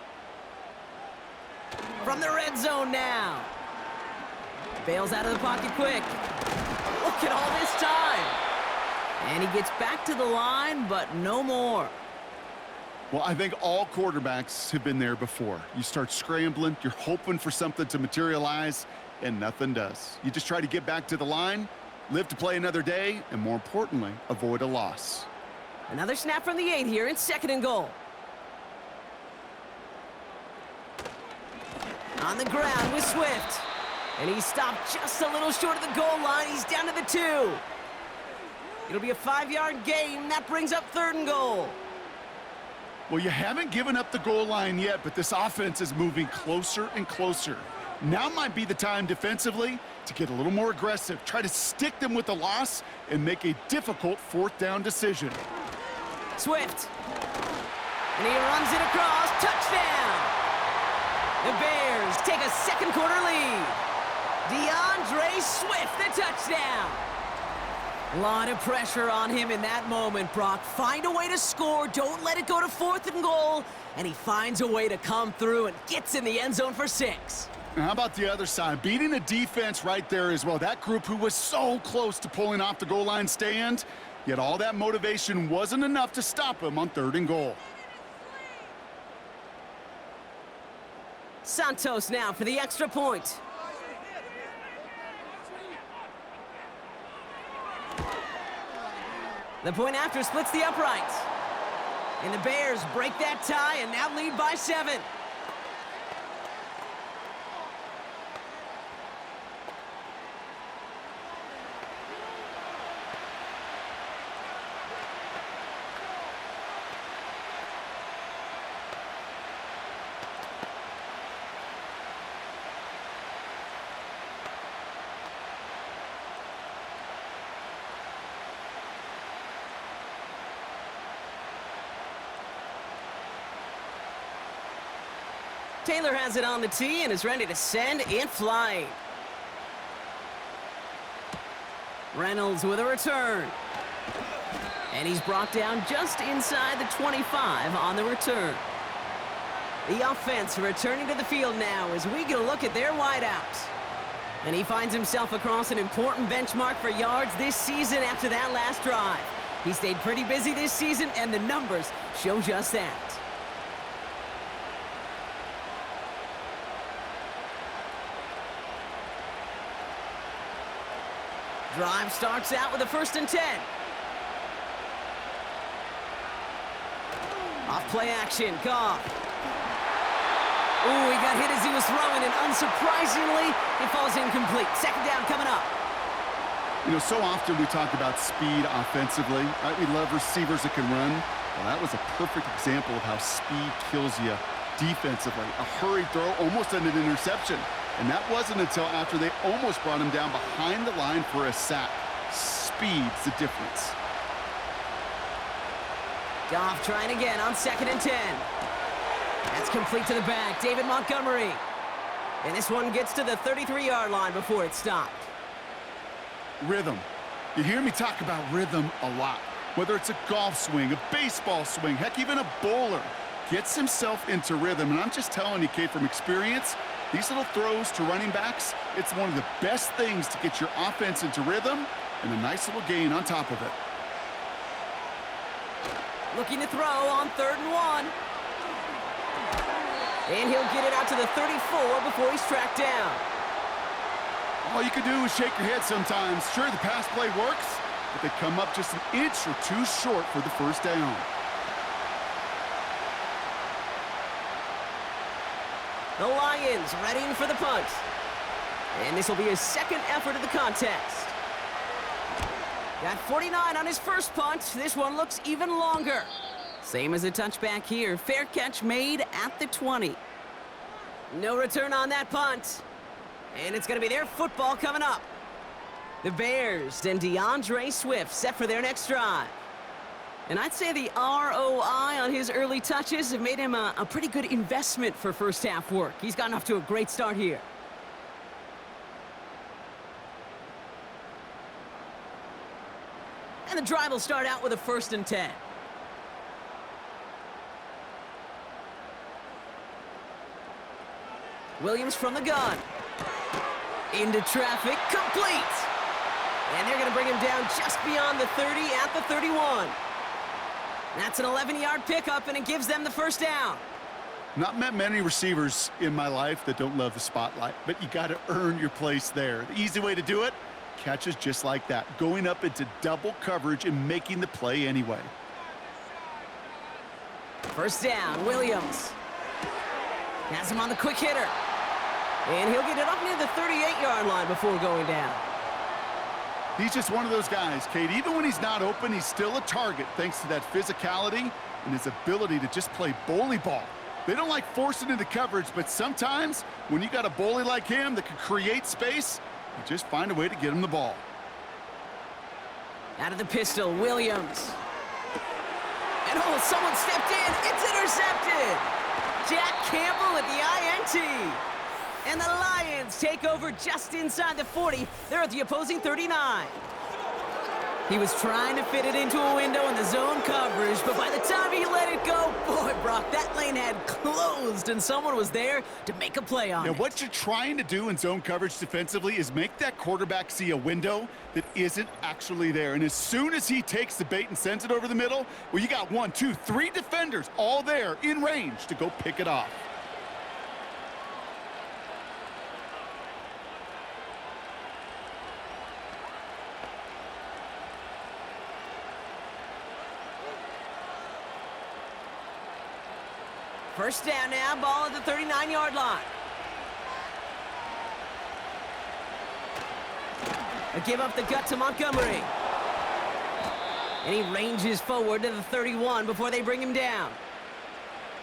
[SPEAKER 2] From the red zone now. Bails out of the pocket quick. Look at all this time. And he gets back to the line, but no more.
[SPEAKER 3] Well, I think all quarterbacks have been there before. You start scrambling, you're hoping for something to materialize, and nothing does. You just try to get back to the line, live to play another day, and more importantly, avoid a loss.
[SPEAKER 2] Another snap from the 8 here. It's 2nd and goal. On the ground with Swift. And he stopped just a little short of the goal line. He's down to the 2. It'll be a 5-yard gain. That brings up 3rd and goal.
[SPEAKER 3] Well, you haven't given up the goal line yet, but this offense is moving closer and closer. Now might be the time defensively to get a little more aggressive, try to stick them with the loss, and make a difficult 4th down decision.
[SPEAKER 2] Swift. And he runs it across. Touchdown! The Bears take a 2nd quarter lead. DeAndre Swift, the touchdown. A lot of pressure on him in that moment, Brock. Find a way to score. Don't let it go to 4th and goal. And he finds a way to come through and gets in the end zone for 6.
[SPEAKER 3] Now, how about the other side? Beating a defense right there as well. That group who was so close to pulling off the goal line stand, yet all that motivation wasn't enough to stop him on 3rd and goal.
[SPEAKER 2] Santos now for the extra point. The point after splits the uprights. And the Bears break that tie and now lead by 7. Taylor has it on the tee and is ready to send it flying. Reynolds with a return. And he's brought down just inside the 25 on the return. The offense returning to the field now as we get a look at their wideouts. And he finds himself across an important benchmark for yards this season after that last drive. He stayed pretty busy this season, and the numbers show just that. Drive starts out with a 1st and 10. Off play action, Goff. Ooh, he got hit as he was throwing, and unsurprisingly, it falls incomplete. 2nd down coming up.
[SPEAKER 3] You know, so often we talk about speed offensively. Right? We love receivers that can run. Well, that was a perfect example of how speed kills you defensively. A hurried throw almost ended an interception. And that wasn't until after they almost brought him down behind the line for a sack. Speed's the difference.
[SPEAKER 2] Goff trying again on 2nd and 10. That's complete to the back, David Montgomery. And this one gets to the 33-yard line before it's stopped.
[SPEAKER 3] Rhythm. You hear me talk about rhythm a lot. Whether it's a golf swing, a baseball swing, heck, even a bowler gets himself into rhythm. And I'm just telling you, Kate, from experience, these little throws to running backs, it's one of the best things to get your offense into rhythm and a nice little gain on top of it.
[SPEAKER 2] Looking to throw on 3rd and 1. And he'll get it out to the 34 before he's tracked down.
[SPEAKER 3] All you can do is shake your head sometimes. Sure, the pass play works, but they come up just an inch or two short for the 1st down.
[SPEAKER 2] The Lions readying for the punt. And this will be his 2nd effort of the contest. Got 49 on his first punt. This one looks even longer. Same as a touchback here. Fair catch made at the 20. No return on that punt. And it's going to be their football coming up. The Bears and DeAndre Swift set for their next drive. And I'd say the ROI on his early touches have made him a pretty good investment for first-half work. He's gotten off to a great start here. And the drive will start out with a 1st and 10. Williams from the gun. Into traffic, complete. And they're going to bring him down just beyond the 30 at the 31. That's an 11-yard pickup, and it gives them the 1st down.
[SPEAKER 3] Not met many receivers in my life that don't love the spotlight, but you got to earn your place there. The easy way to do it, catches just like that, going up into double coverage and making the play anyway.
[SPEAKER 2] 1st down, Williams. Has him on the quick hitter. And he'll get it up near the 38-yard line before going down.
[SPEAKER 3] He's just one of those guys, Kate. Even when he's not open, he's still a target thanks to that physicality and his ability to just play bully ball. They don't like forcing into coverage, but sometimes when you got a bully like him that can create space, you just find a way to get him the ball.
[SPEAKER 2] Out of the pistol, Williams. And oh, someone stepped in. It's intercepted. Jack Campbell at the INT. And the Lions take over just inside the 40. They're at the opposing 39. He was trying to fit it into a window in the zone coverage, but by the time he let it go, boy, Brock, that lane had closed, and someone was there to make a play on it.
[SPEAKER 3] Now, what you're trying to do in zone coverage defensively is make that quarterback see a window that isn't actually there. And as soon as he takes the bait and sends it over the middle, well, you got 1, 2, 3 defenders all there in range to go pick it off.
[SPEAKER 2] First down now, ball at the 39-yard line. A give up the gut to Montgomery. And he ranges forward to the 31 before they bring him down.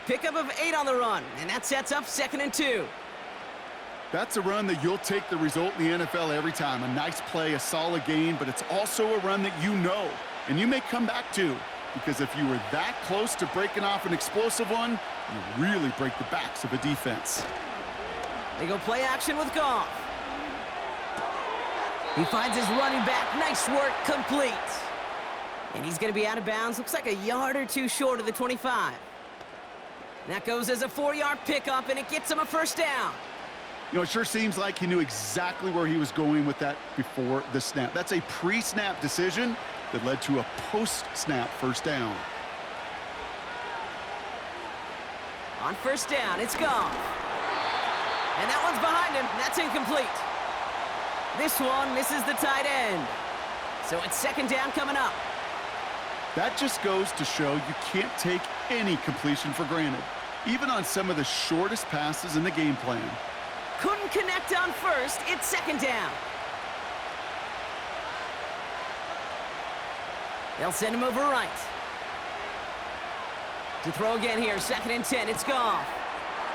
[SPEAKER 2] Pickup of 8 on the run, and that sets up 2nd and 2.
[SPEAKER 3] That's a run that you'll take the result in the NFL every time. A nice play, a solid gain, but it's also a run that you know, and you may come back to. because if you were that close to breaking off an explosive one, you really break the backs of a defense.
[SPEAKER 2] They go play action with Goff. He finds his running back. Nice work, complete. And he's going to be out of bounds. Looks like a yard or two short of the 25. That goes as a 4-yard pickup, and it gets him a first down.
[SPEAKER 3] You know, it sure seems like he knew exactly where he was going with that before the snap. That's a pre-snap decision that led to a post-snap first down.
[SPEAKER 2] On first down, it's Goff. And that one's behind him. That's incomplete. This one misses the tight end. So it's second down coming up.
[SPEAKER 3] That just goes to show you can't take any completion for granted, even on some of the shortest passes in the game plan.
[SPEAKER 2] Couldn't connect on first. It's second down. They'll send him over right. To throw again here, 2nd and 10. It's Goff.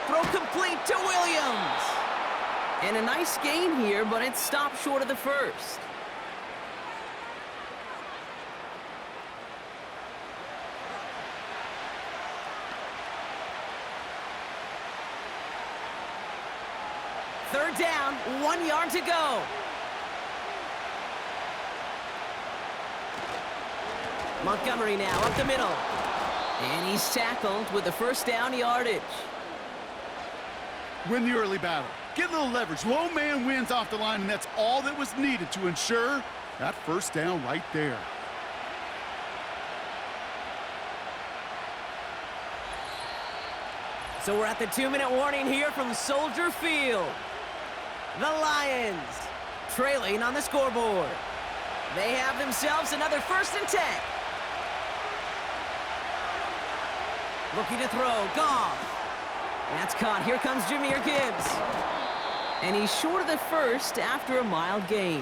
[SPEAKER 2] Throw complete to Williams. And a nice gain here, but it stopped short of the first. Third down, 1 yard to go. Montgomery now up the middle. And he's tackled with the first down yardage.
[SPEAKER 3] Win the early battle. Get a little leverage. Low man wins off the line, and that's all that was needed to ensure that first down right there.
[SPEAKER 2] So we're at the 2-minute warning here from Soldier Field. The Lions trailing on the scoreboard. They have themselves another 1st and 10. Looking to throw, Goff. That's caught. Here comes Jahmyr Gibbs. And he's short of the first after a mild gain.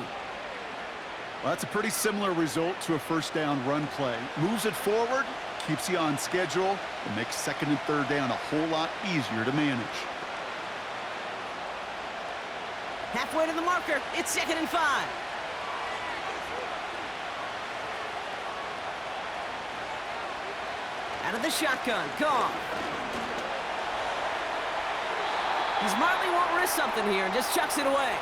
[SPEAKER 3] Well, that's a pretty similar result to a first down run play. Moves it forward, keeps you on schedule, and makes 2nd and 3rd down a whole lot easier to manage.
[SPEAKER 2] Halfway to the marker, it's 2nd and 5. Out of the shotgun, Goff. He smartly won't risk something here and just chucks it away.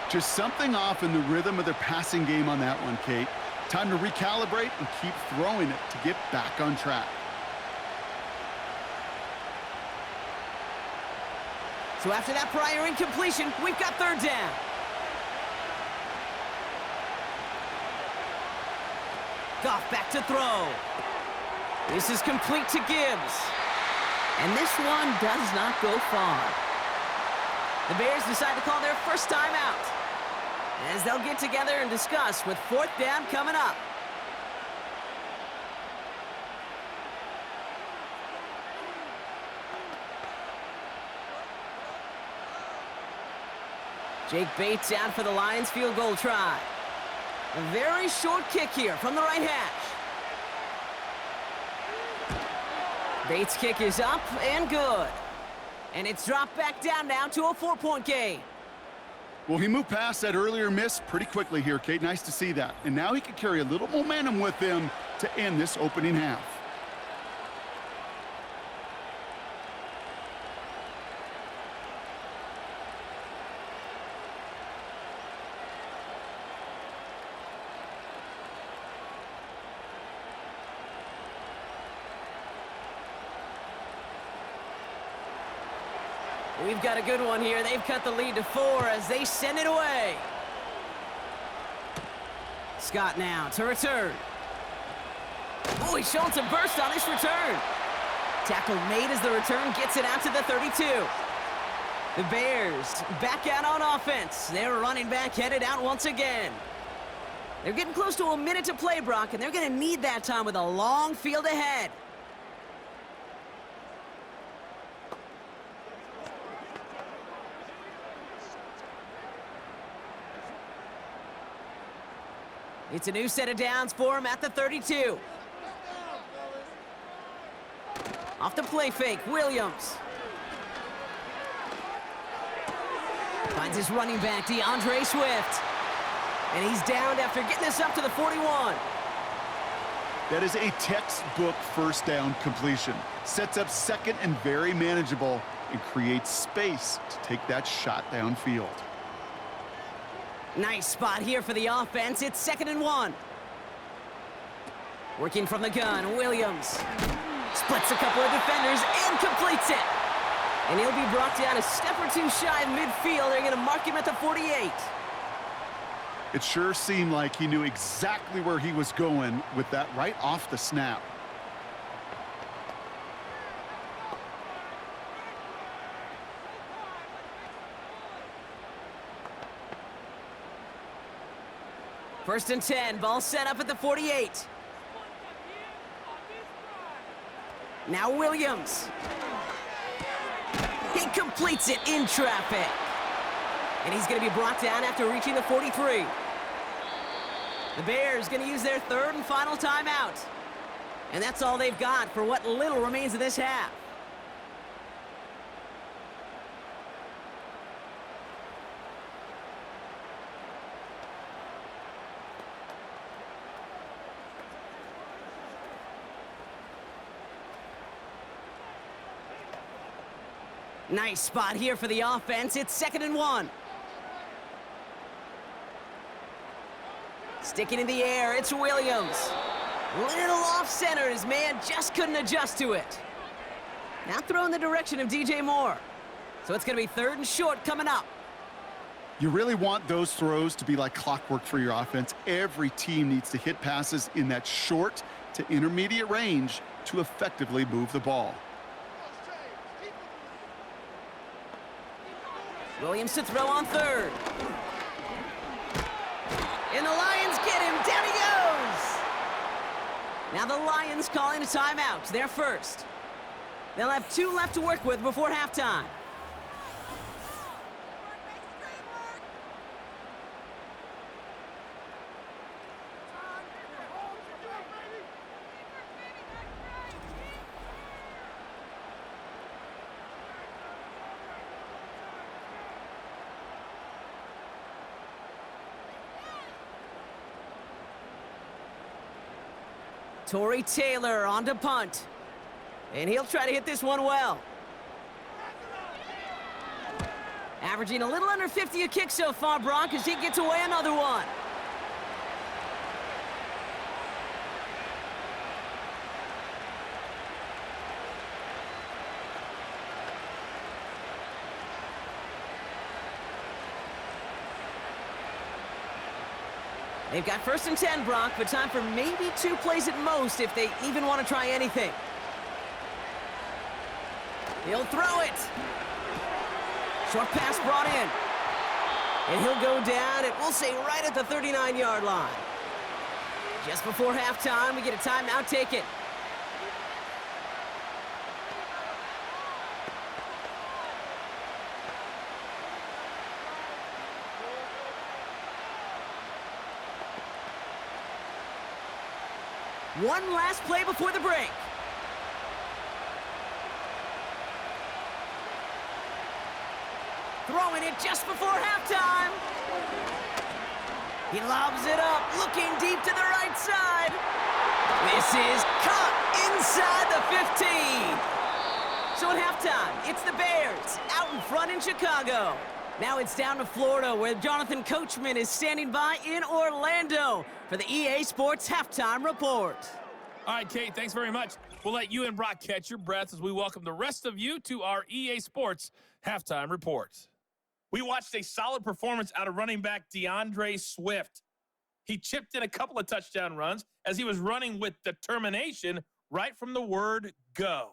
[SPEAKER 3] Just something off in the rhythm of their passing game on that one, Kate. Time to recalibrate and keep throwing it to get back on track.
[SPEAKER 2] So after that prior incompletion, we've got 3rd down. Goff back to throw. This is complete to Gibbs. And this one does not go far. The Bears decide to call their first time out, as they'll get together and discuss with 4th down coming up. Jake Bates out for the Lions field goal try. A very short kick here from the right hash. Bates' kick is up and good. And it's dropped back down now to a 4-point game.
[SPEAKER 3] Well, he moved past that earlier miss pretty quickly here, Kate. Nice to see that. And now he can carry a little momentum with him to end this opening half.
[SPEAKER 2] We've got a good one here. They've cut the lead to 4 as they send it away. Scott now to return. Oh, he's showing some burst on this return. Tackle made as the return gets it out to the 32. The Bears back out on offense. Their running back headed out once again. They're getting close to a minute to play, Brock, and they're going to need that time with a long field ahead. It's a new set of downs for him at the 32. Off the play fake, Williams. Finds his running back, DeAndre Swift. And he's downed after getting this up to the 41.
[SPEAKER 3] That is a textbook first down completion. Sets up second and very manageable and creates space to take that shot downfield.
[SPEAKER 2] Nice spot here for the offense. It's 2nd and 1. Working from the gun, Williams. Splits a couple of defenders and completes it. And he'll be brought down a step or two shy of midfield. They're going to mark him at the 48.
[SPEAKER 3] It sure seemed like he knew exactly where he was going with that right off the snap.
[SPEAKER 2] First and 10, ball set up at the 48. Now Williams. He completes it in traffic. And he's going to be brought down after reaching the 43. The Bears going to use their 3rd and final timeout. And that's all they've got for what little remains of this half. Nice spot here for the offense. It's 2nd and 1. Sticking in the air, it's Williams. Little off-center, his man just couldn't adjust to it. Now throw in the direction of DJ Moore. So it's going to be 3rd and short coming up.
[SPEAKER 3] You really want those throws to be like clockwork for your offense. Every team needs to hit passes in that short to intermediate range to effectively move the ball.
[SPEAKER 2] Williams to throw on 3rd. And the Lions get him. Down he goes. Now the Lions calling a timeout. They're first. They'll have 2 left to work with before halftime. Torrey Taylor on to punt. And he'll try to hit this one well. Averaging a little under 50 a kick so far, Brock, as he gets away another one. They've got 1st and 10, Brock, but time for maybe 2 plays at most if they even want to try anything. He'll throw it. Short pass brought in. And he'll go down, and we'll say right at the 39-yard line. Just before halftime, we get a timeout taken. One last play before the break. Throwing it just before halftime. He lobs it up, looking deep to the right side. This is caught inside the 15. So at halftime, it's the Bears out in front in Chicago. Now it's down to Florida, where Jonathan Coachman is standing by in Orlando for the EA Sports Halftime Report.
[SPEAKER 4] All right, Kate, thanks very much. We'll let you and Brock catch your breath as we welcome the rest of you to our EA Sports Halftime Report. We watched a solid performance out of running back DeAndre Swift. He chipped in a couple of touchdown runs as he was running with determination right from the word go.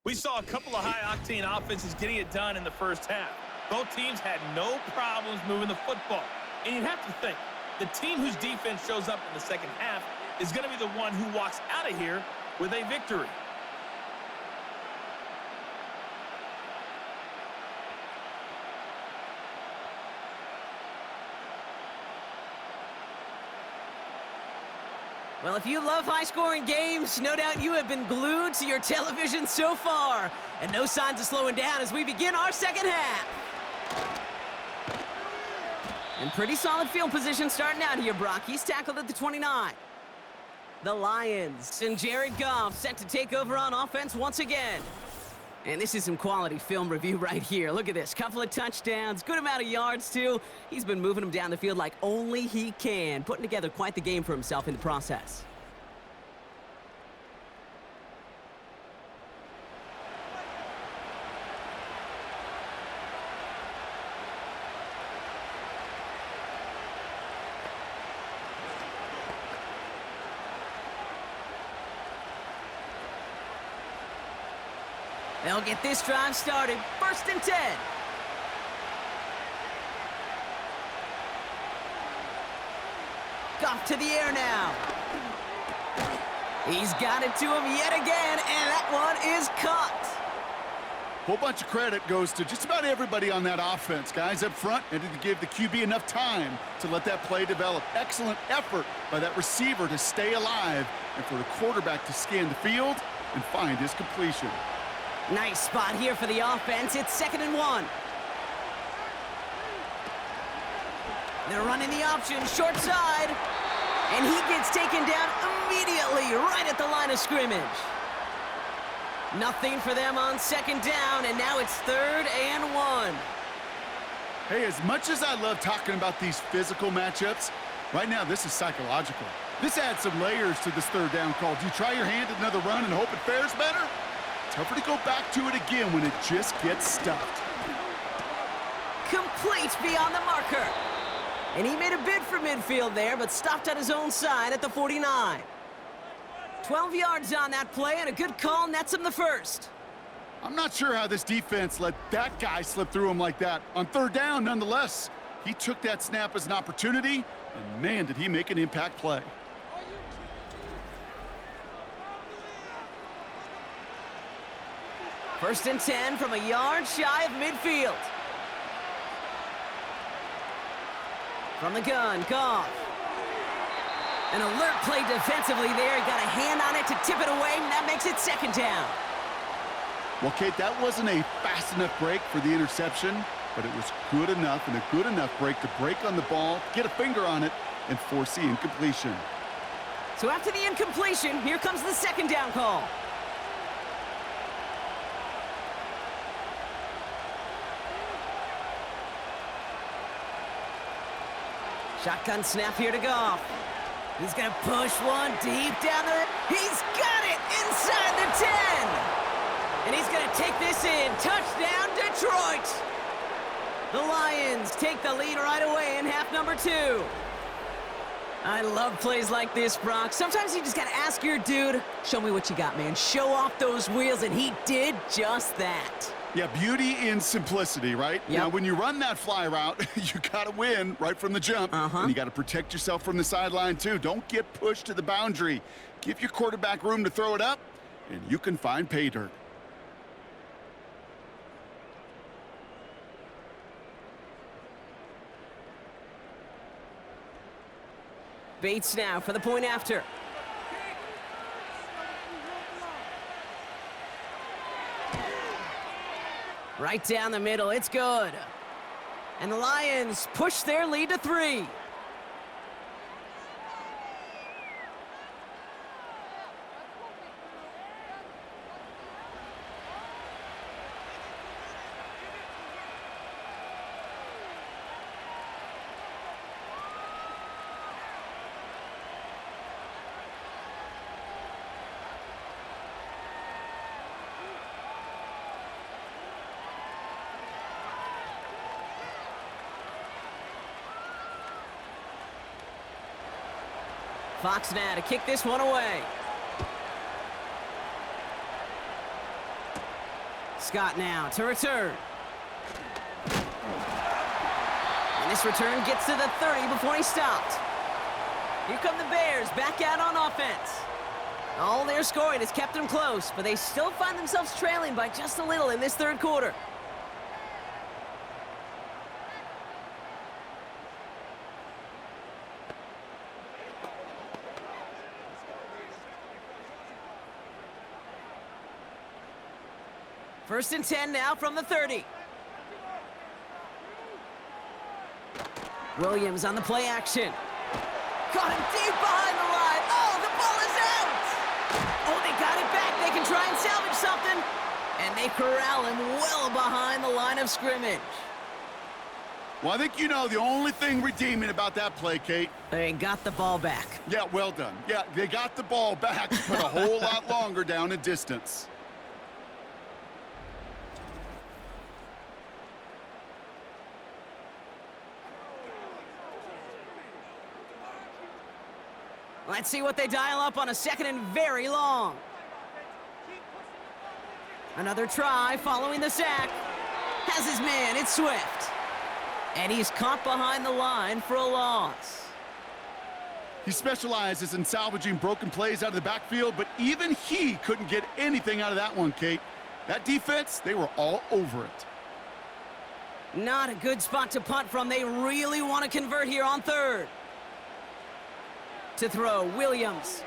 [SPEAKER 4] We saw a couple of high-octane offenses getting it done in the first half. Both teams had no problems moving the football. And you have to think, the team whose defense shows up in the second half is going to be the one who walks out of here with a victory.
[SPEAKER 2] Well, if you love high-scoring games, no doubt you have been glued to your television so far. And no signs of slowing down as we begin our second half. And pretty solid field position starting out here, Brock. He's tackled at the 29. the Lions. And Jared Goff set to take over on offense once again. And this is some quality film review right here. Look at this. Couple of touchdowns, good amount of yards, too. He's been moving them down the field like only he can, putting together quite the game for himself in the process. They'll get this drive started. 1st and 10. Goff to the air now. He's got it to him yet again, and that one is caught.
[SPEAKER 3] Whole bunch of credit goes to just about everybody on that offense. Guys up front needed to give the QB enough time to let that play develop. Excellent effort by that receiver to stay alive and for the quarterback to scan the field and find his completion.
[SPEAKER 2] Nice spot here for the offense. It's 2nd and 1. They're running the option, short side. And he gets taken down immediately right at the line of scrimmage. Nothing for them on 2nd down, and now it's 3rd and 1.
[SPEAKER 3] Hey, as much as I love talking about these physical matchups, right now this is psychological. This adds some layers to this 3rd down call. Do you try your hand at another run and hope it fares better? Tougher to go back to it again when it just gets stuffed.
[SPEAKER 2] Complete beyond the marker. And he made a bid for midfield there, but stopped at his own side at the 49. 12 yards on that play, and a good call nets him the 1st.
[SPEAKER 3] I'm not sure how this defense let that guy slip through him like that. On 3rd down, nonetheless, he took that snap as an opportunity, and man, did he make an impact play.
[SPEAKER 2] First and 10 from a yard shy of midfield. From the gun, Goff. An alert play defensively there. He got a hand on it to tip it away, and that makes it 2nd down.
[SPEAKER 3] Well, Kate, that wasn't a fast enough break for the interception, but it was good enough and a good enough break to break on the ball, get a finger on it, and force the incompletion.
[SPEAKER 2] So after the incompletion, here comes the 2nd down call. Shotgun snap here to Goff. He's going to push one deep down the... He's got it inside the 10! And he's going to take this in. Touchdown, Detroit! The Lions take the lead right away in half number 2. I love plays like this, Brock. Sometimes you just got to ask your dude, show me what you got, man. Show off those wheels, and he did just that.
[SPEAKER 3] Yeah, beauty in simplicity, right?
[SPEAKER 2] Yep.
[SPEAKER 3] Now, when you run that fly route, you got to win right from the jump. And you got to protect yourself from the sideline, too. Don't get pushed to the boundary. Give your quarterback room to throw it up, and you can find pay dirt.
[SPEAKER 2] Bates now for the point after. Right down the middle, it's good. And the Lions push their lead to 3. Fox now to kick this one away. Scott now to return. And this return gets to the 30 before he stopped. Here come the Bears back out on offense. All their scoring has kept them close, but they still find themselves trailing by just a little in this 3rd quarter. First and 10 now from the 30. Williams on the play action. Caught him deep behind the line. Oh, the ball is They corral him well behind the line of scrimmage.
[SPEAKER 3] Well, I think you know the only thing redeeming about that play, Kate.
[SPEAKER 2] They got the ball back.
[SPEAKER 3] Yeah, well done. Yeah, they got the ball back, but a whole lot longer down in distance.
[SPEAKER 2] Let's see what they dial up on a second and very long. Another try following the sack. Has his man, it's Swift. And he's caught behind the line for a loss.
[SPEAKER 3] He specializes in salvaging broken plays out of the backfield, but even he couldn't get anything out of that one, Kate. That defense, they were all over it.
[SPEAKER 2] Not a good spot to punt from. They really want to convert here on third. To throw, Williams.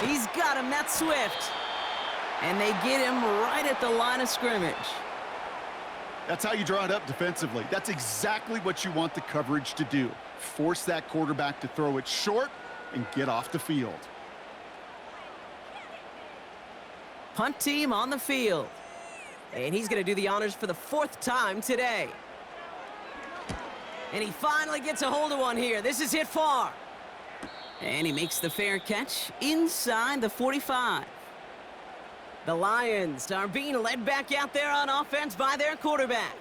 [SPEAKER 2] He's got him, that's Swift. And they get him right at the line of scrimmage.
[SPEAKER 3] That's how you draw it up defensively. That's exactly what you want the coverage to do. Force that quarterback to throw it short and get off the field.
[SPEAKER 2] Punt team on the field. And he's going to do the honors for the 4th time today. And he finally gets a hold of one here. This is hit far. And he makes the fair catch inside the 45. The Lions are being led back out there on offense by their quarterback.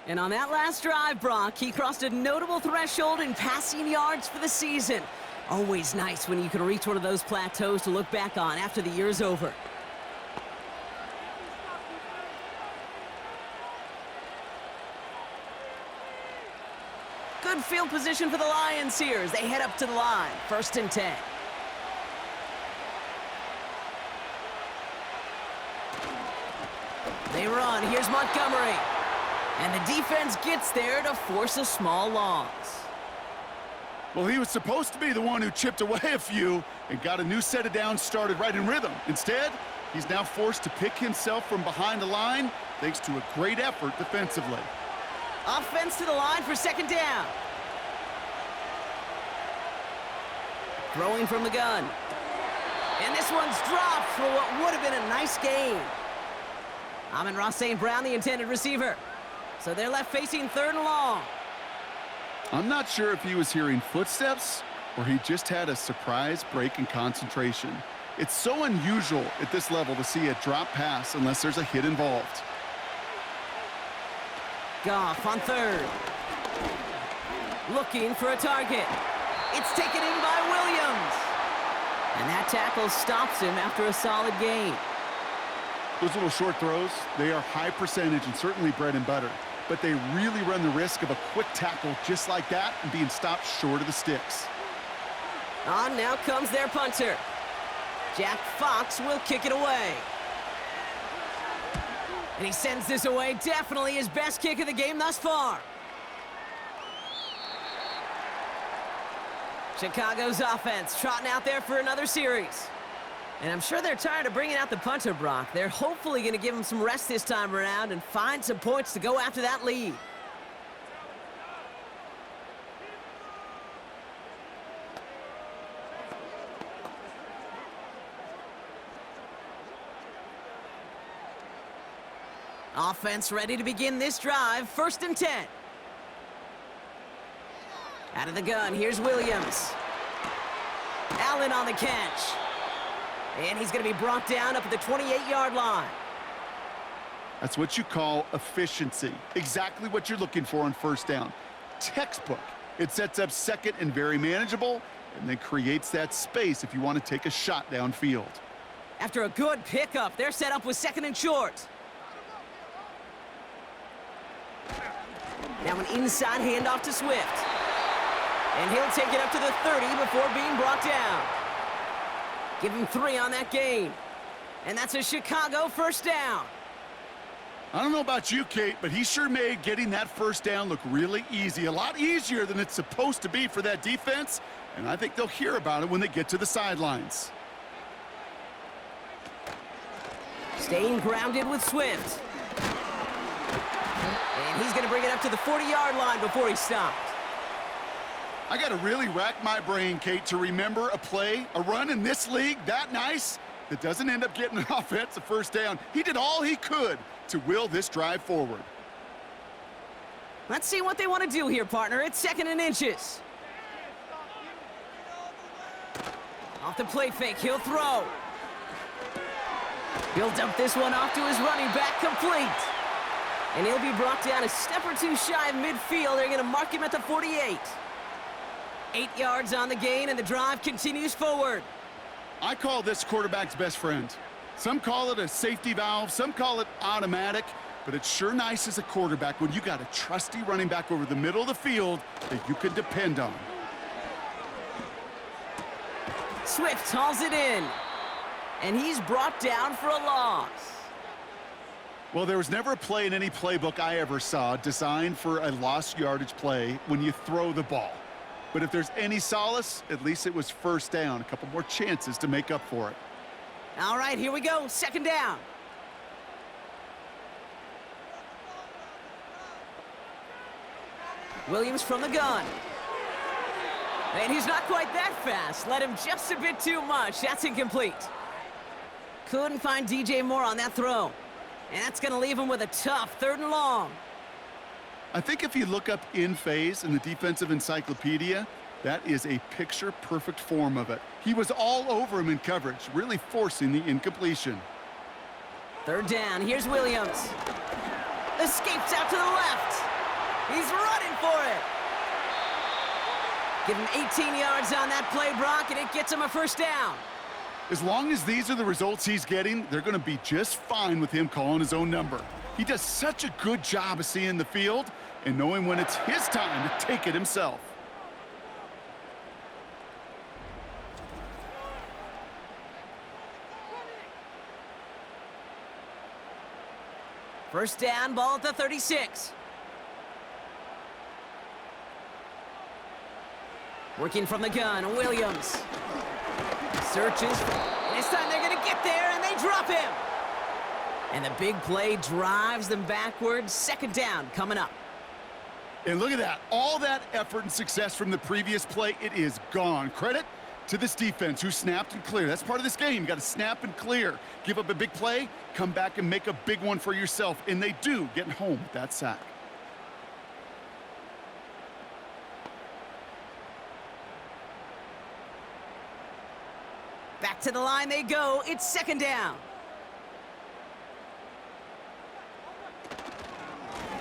[SPEAKER 2] And on that last drive, Brock, he crossed a notable threshold in passing yards for the season. Always nice when you can reach one of those plateaus to look back on after the year's over. Good field position for the Lions here as they head up to the line. 1st and 10. They run. Here's Montgomery. And the defense gets there to force a small loss.
[SPEAKER 3] Well, he was supposed to be the one who chipped away a few and got a new set of downs started right in rhythm. Instead, he's now forced to pick himself from behind the line thanks to a great effort defensively.
[SPEAKER 2] Offense to the line for 2nd down. Throwing from the gun. And this one's dropped for what would have been a nice gain. Amon-Ra St. Brown, the intended receiver. So they're left facing 3rd and long.
[SPEAKER 3] I'm not sure if he was hearing footsteps or he just had a surprise break in concentration. It's so unusual at this level to see a drop pass unless there's a hit involved.
[SPEAKER 2] Goff on 3rd. Looking for a target. It's taken in by Williams. And that tackle stops him after a solid gain.
[SPEAKER 3] Those little short throws, they are high percentage and certainly bread and butter. But they really run the risk of a quick tackle just like that and being stopped short of the sticks.
[SPEAKER 2] On now comes their punter. Jack Fox will kick it away. And he sends this away. Definitely his best kick of the game thus far. Chicago's offense trotting out there for another series. And I'm sure they're tired of bringing out the punter, Brock. They're hopefully going to give him some rest this time around and find some points to go after that lead. Offense ready to begin this drive. 1st and 10. Out of the gun, here's Williams. Allen on the catch. And he's going to be brought down up at the 28-yard line.
[SPEAKER 3] That's what you call efficiency. Exactly what you're looking for on 1st down. Textbook. It sets up 2nd and very manageable, and then creates that space if you want to take a shot downfield.
[SPEAKER 2] After a good pickup, they're set up with 2nd and short. Now an inside handoff to Swift. And he'll take it up to the 30 before being brought down. Give him 3 on that gain. And that's a Chicago 1st down.
[SPEAKER 3] I don't know about you, Kate, but he sure made getting that 1st down look really easy. A lot easier than it's supposed to be for that defense. And I think they'll hear about it when they get to the sidelines.
[SPEAKER 2] Staying grounded with Swift. And he's going to bring it up to the 40-yard line before he stopped.
[SPEAKER 3] I got to really rack my brain, Kate, to remember a play, a run in this league that nice that doesn't end up getting an offensive first down. He did all he could to will this drive forward.
[SPEAKER 2] Let's see what they want to do here, partner. It's 2nd and inches. Off the play fake, he'll throw. He'll dump this one off to his running back, complete. And he'll be brought down a step or two shy of midfield. They're going to mark him at the 48. 8 yards on the gain, and the drive continues forward.
[SPEAKER 3] I call this quarterback's best friend. Some call it a safety valve, some call it automatic, but it's sure nice as a quarterback when you got a trusty running back over the middle of the field that you can depend on.
[SPEAKER 2] Swift hauls it in, and he's brought down for a loss.
[SPEAKER 3] Well, there was never a play in any playbook I ever saw designed for a lost yardage play when you throw the ball. But if there's any solace, at least it was first down. A couple more chances to make up for it.
[SPEAKER 2] All right, here we go. 2nd down. Williams from the gun. And he's not quite that fast. Let him just a bit too much. That's incomplete. Couldn't find DJ Moore on that throw. And that's going to leave him with a tough 3rd and long.
[SPEAKER 3] I think if you look up in phase in the defensive encyclopedia, that is a picture-perfect form of it. He was all over him in coverage, really forcing the incompletion.
[SPEAKER 2] 3rd down. Here's Williams. Escapes out to the left. He's running for it. Give him 18 yards on that play, Brock, and it gets him a first down.
[SPEAKER 3] As long as these are the results he's getting, they're going to be just fine with him calling his own number. He does such a good job of seeing the field and knowing when it's his time to take it himself.
[SPEAKER 2] First down, ball at the 36. Working from the gun, Williams. Searches. This time they're going to get there, and they drop him. And the big play drives them backwards. 2nd down coming up.
[SPEAKER 3] And look at that. All that effort and success from the previous play, it is gone. Credit to this defense who snapped and cleared. That's part of this game. You got to snap and clear. Give up a big play, come back and make a big one for yourself. And they do, getting home with that sack.
[SPEAKER 2] Back to the line they go. It's 2nd down.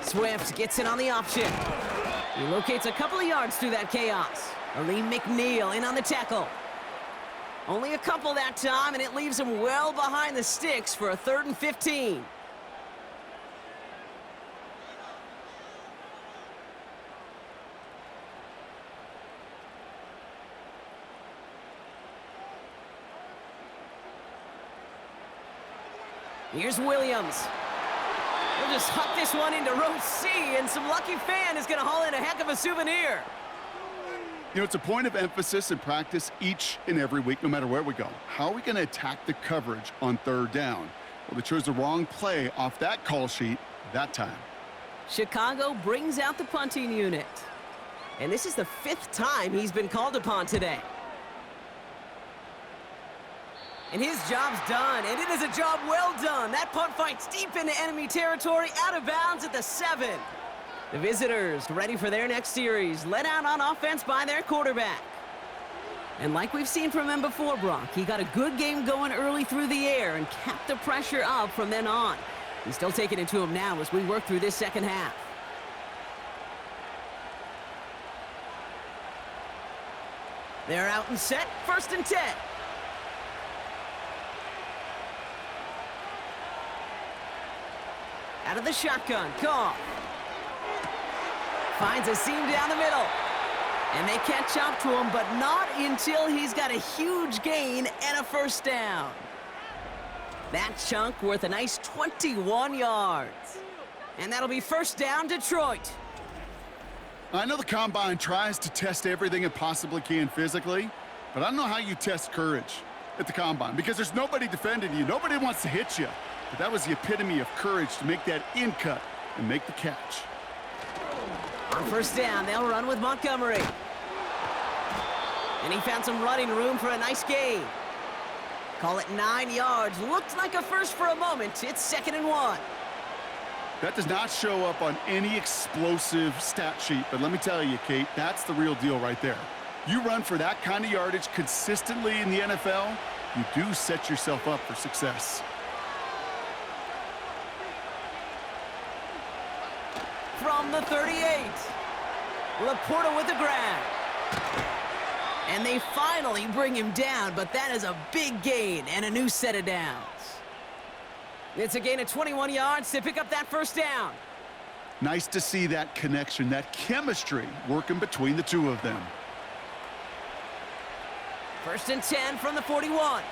[SPEAKER 2] Swift gets in on the option. He locates a couple of yards through that chaos. Aleem McNeil in on the tackle. Only a couple that time, and it leaves him well behind the sticks for a 3rd and 15. Here's Williams. We'll just huck this one into row C, and some lucky fan is going to haul in a heck of a souvenir.
[SPEAKER 3] You know, it's a point of emphasis in practice each and every week, no matter where we go. How are we going to attack the coverage on 3rd down? Well, they chose the wrong play off that call sheet that time.
[SPEAKER 2] Chicago brings out the punting unit. And this is the 5th time he's been called upon today. And his job's done, and it is a job well done. That punt fights deep into enemy territory, out of bounds at the 7. The visitors ready for their next series, led out on offense by their quarterback. And like we've seen from him before, Brock, he got a good game going early through the air and kept the pressure up from then on. He's still taking it to him now as we work through this 2nd half. They're out and set, 1st and 10. Out of the shotgun, Goff. Finds a seam down the middle. And they catch up to him, but not until he's got a huge gain and a first down. That chunk worth a nice 21 yards. And that'll be 1st down, Detroit.
[SPEAKER 3] I know the Combine tries to test everything it possibly can physically, but I don't know how you test courage at the Combine because there's nobody defending you. Nobody wants to hit you. But that was the epitome of courage to make that in cut and make the catch.
[SPEAKER 2] On 1st down, they'll run with Montgomery. And he found some running room for a nice gain. Call it 9 yards. Looked like a first for a moment. It's 2nd and 1.
[SPEAKER 3] That does not show up on any explosive stat sheet, but let me tell you, Kate, that's the real deal right there. You run for that kind of yardage consistently in the NFL, you do set yourself up for success.
[SPEAKER 2] From the 38, Laporta with the grab. And they finally bring him down, but that is a big gain and a new set of downs. It's a gain of 21 yards to pick up that first down.
[SPEAKER 3] Nice to see that connection, that chemistry working between the two of them.
[SPEAKER 2] 1st and 10 from the 41.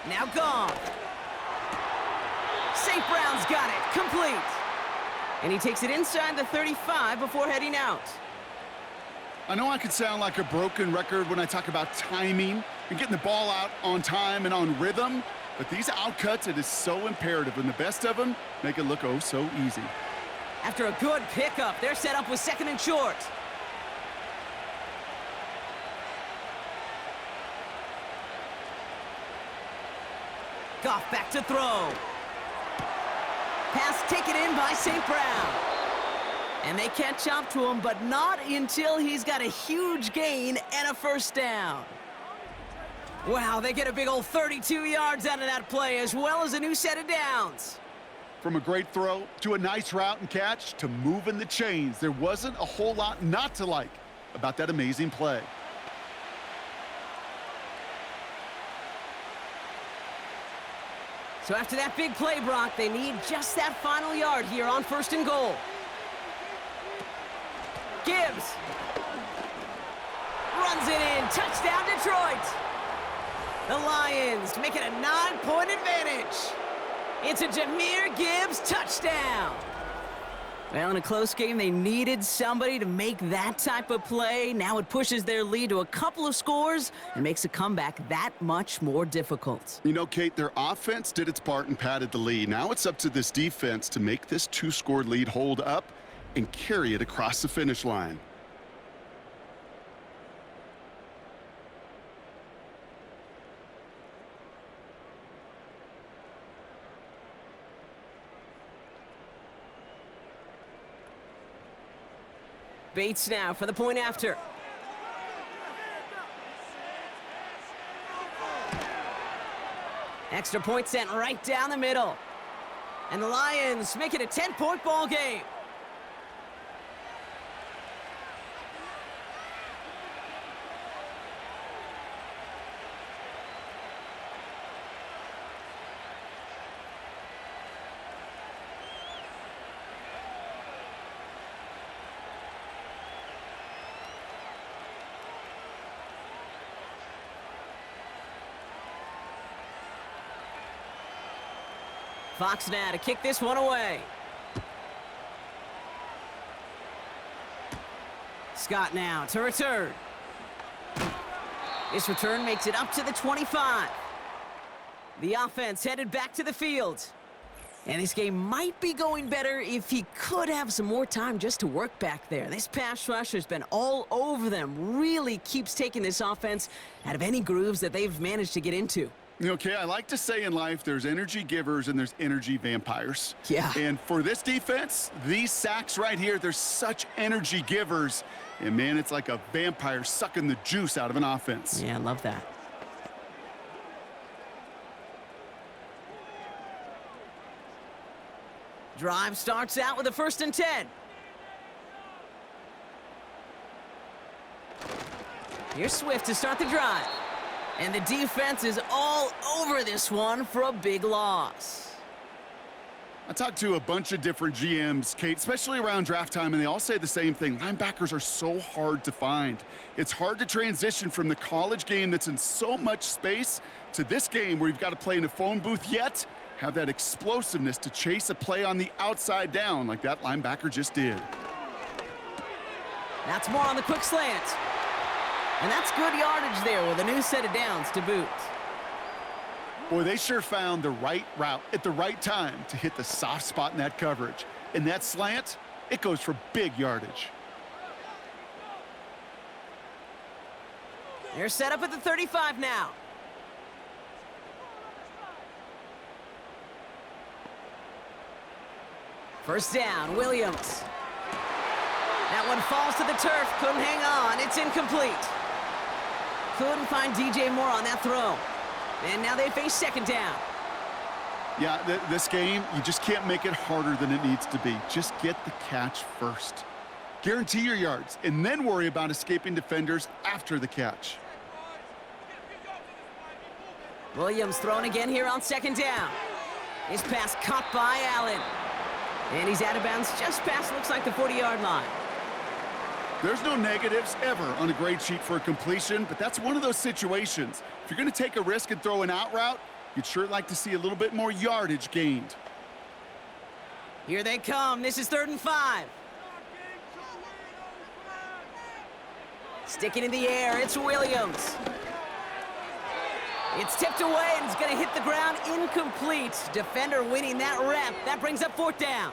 [SPEAKER 2] Now gone. St. Brown's got it, complete. And he takes it inside the 35 before heading out.
[SPEAKER 3] I know I could sound like a broken record when I talk about timing and getting the ball out on time and on rhythm, but these outcuts, it is so imperative, and the best of them make it look oh so easy.
[SPEAKER 2] After a good pickup, they're set up with 2nd and short. Goff back to throw. Pass taken in by St. Brown. And they catch up to him, but not until he's got a huge gain and a first down. Wow, they get a big old 32 yards out of that play, as well as a new set of downs.
[SPEAKER 3] From a great throw to a nice route and catch to moving the chains, there wasn't a whole lot not to like about that amazing play.
[SPEAKER 2] So after that big play, Brock, they need just that final yard here on 1st and goal. Gibbs runs it in. Touchdown, Detroit. The Lions make it a 9-point advantage. It's a Jahmyr Gibbs touchdown. Well, in a close game, they needed somebody to make that type of play. Now it pushes their lead to a couple of scores and makes a comeback that much more difficult.
[SPEAKER 3] You know, Kate, their offense did its part and padded the lead. Now it's up to this defense to make this 2-score lead hold up and carry it across the finish line.
[SPEAKER 2] Bates now for the point after. Extra point sent right down the middle. And the Lions make it a 10-point ball game. Fox now to kick this one away. Scott now to return. This return makes it up to the 25. The offense headed back to the field. And this game might be going better if he could have some more time just to work back there. This pass rush has been all over them. Really keeps taking this offense out of any grooves that they've managed to get into.
[SPEAKER 3] Okay, I like to say in life there's energy givers and there's energy vampires.
[SPEAKER 2] Yeah.
[SPEAKER 3] And for this defense, these sacks right here, they're such energy givers. And, man, it's like a vampire sucking the juice out of an offense.
[SPEAKER 2] Yeah, I love that. Drive starts out with a 1st and 10. Here's Swift to start the drive. And the defense is all over this one for a big loss.
[SPEAKER 3] I talked to a bunch of different GMs, Kate, especially around draft time, and they all say the same thing. Linebackers are so hard to find. It's hard to transition from the college game that's in so much space to this game where you've got to play in a phone booth, yet have that explosiveness to chase a play on the outside down like that linebacker just did.
[SPEAKER 2] That's more on the quick slant. And that's good yardage there with a new set of downs to boot.
[SPEAKER 3] Boy, they sure found the right route at the right time to hit the soft spot in that coverage. and that slant, it goes for big yardage.
[SPEAKER 2] They're set up at the 35 now. First down, Williams. That one falls to the turf. Couldn't hang on. It's incomplete. Couldn't find DJ Moore on that throw. And now they face second down.
[SPEAKER 3] Yeah, this game, you just can't make it harder than it needs to be. Just get the catch first. Guarantee your yards, and then worry about escaping defenders after the catch.
[SPEAKER 2] Williams throwing again here on second down. His pass caught by Allen. And he's out of bounds just past, looks like, the 40-yard line.
[SPEAKER 3] There's no negatives ever on a grade sheet for a completion, but that's one of those situations. If you're going to take a risk and throw an out route, you'd sure like to see a little bit more yardage gained.
[SPEAKER 2] Here they come. This is 3rd and 5. Sticking in the air, it's Williams. It's tipped away, and it's going to hit the ground incomplete. Defender winning that rep. That brings up 4th down.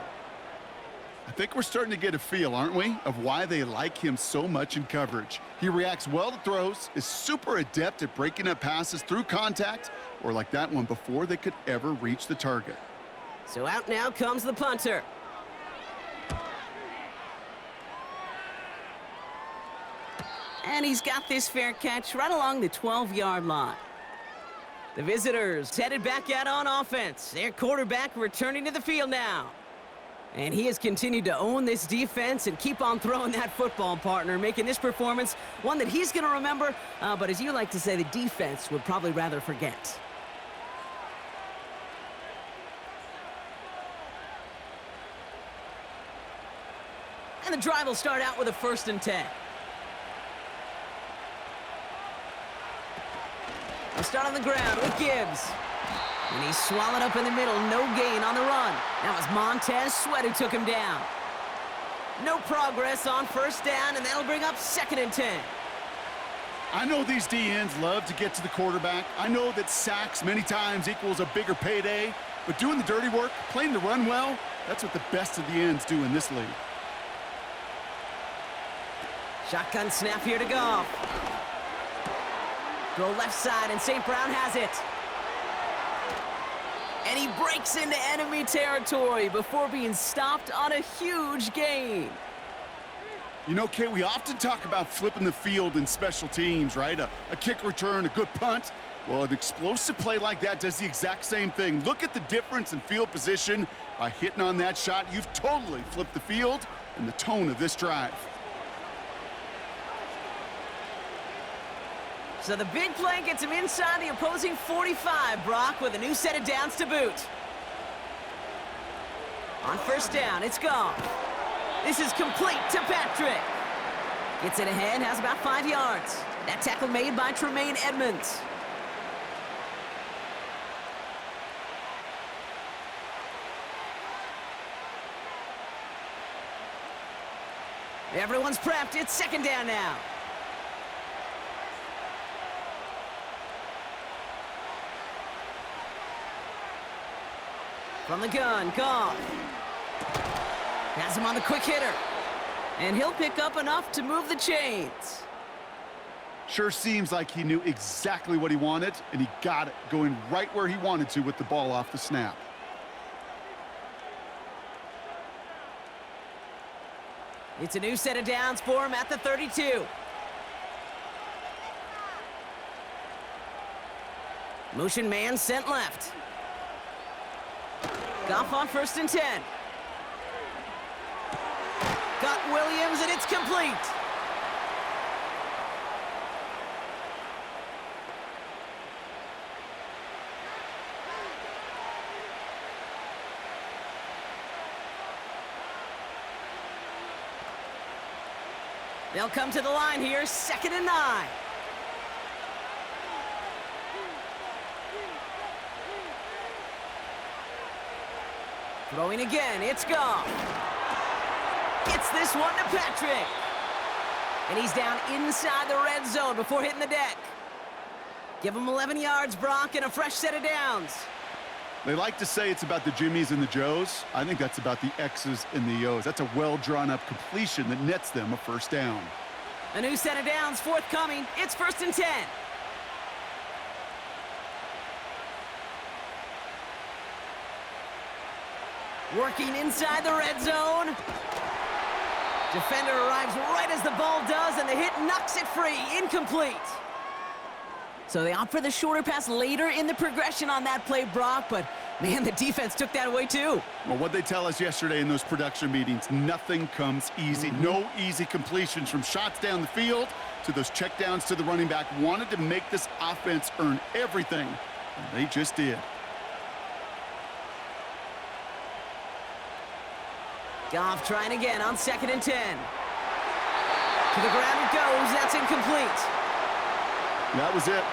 [SPEAKER 3] I think we're starting to get a feel, aren't we, of why they like him so much in coverage. He reacts well to throws, is super adept at breaking up passes through contact, or like that one before they could ever reach the target.
[SPEAKER 2] So out now comes the punter. And he's got this fair catch right along the 12-yard line. The visitors headed back out on offense. Their quarterback returning to the field now. And he has continued to own this defense and keep on throwing that football, partner, making this performance one that he's going to remember, but as you like to say, the defense would probably rather forget. And the drive will start out with a 1st and 10. They'll start on the ground with Gibbs. And he's swallowed up in the middle. No gain on the run. That was Montez Sweat who took him down. No progress on 1st down, and that'll bring up 2nd and 10.
[SPEAKER 3] I know these D-ends love to get to the quarterback. I know that sacks many times equals a bigger payday. But doing the dirty work, playing the run well, that's what the best of the ends do in this league.
[SPEAKER 2] Shotgun snap here to Goff. Throw left side, and St. Brown has it. And he breaks into enemy territory before being stopped on a huge gain.
[SPEAKER 3] You know, Kate, we often talk about flipping the field in special teams, right? A kick return, a good punt. Well, an explosive play like that does the exact same thing. Look at the difference in field position. By hitting on that shot, you've totally flipped the field and the tone of this drive.
[SPEAKER 2] So the big play gets him inside the opposing 45, Brock, with a new set of downs to boot. On 1st down, it's Goff. This is complete to Patrick. Gets it ahead, has about 5 yards. That tackle made by Tremaine Edmonds. Everyone's prepped. It's 2nd down now. From the gun, Goff. Has him on the quick hitter. And he'll pick up enough to move the chains.
[SPEAKER 3] Sure seems like he knew exactly what he wanted, and he got it, going right where he wanted to with the ball off the snap.
[SPEAKER 2] It's a new set of downs for him at the 32. Motion man sent left. Goff on 1st and 10. Got Williams, and it's complete. They'll come to the line here, 2nd and 9. Throwing again, it's Goff. Gets this one to Patrick. And he's down inside the red zone before hitting the deck. Give him 11 yards, Brock, and a fresh set of downs.
[SPEAKER 3] They like to say it's about the Jimmies and the Joes. I think that's about the X's and the O's. That's a well-drawn-up completion that nets them a first down.
[SPEAKER 2] A new set of downs forthcoming. It's 1st and 10. Working inside the red zone. Defender arrives right as the ball does, and the hit knocks it free. Incomplete. So they opt for the shorter pass later in the progression on that play, Brock, but man, the defense took that away too.
[SPEAKER 3] Well, what they tell us yesterday in those production meetings, nothing comes easy. No easy completions from shots down the field to those checkdowns to the running back. Wanted to make this offense earn everything, and they just did.
[SPEAKER 2] Goff trying again on 2nd and 10. To the ground it goes. That's incomplete.
[SPEAKER 3] That was it.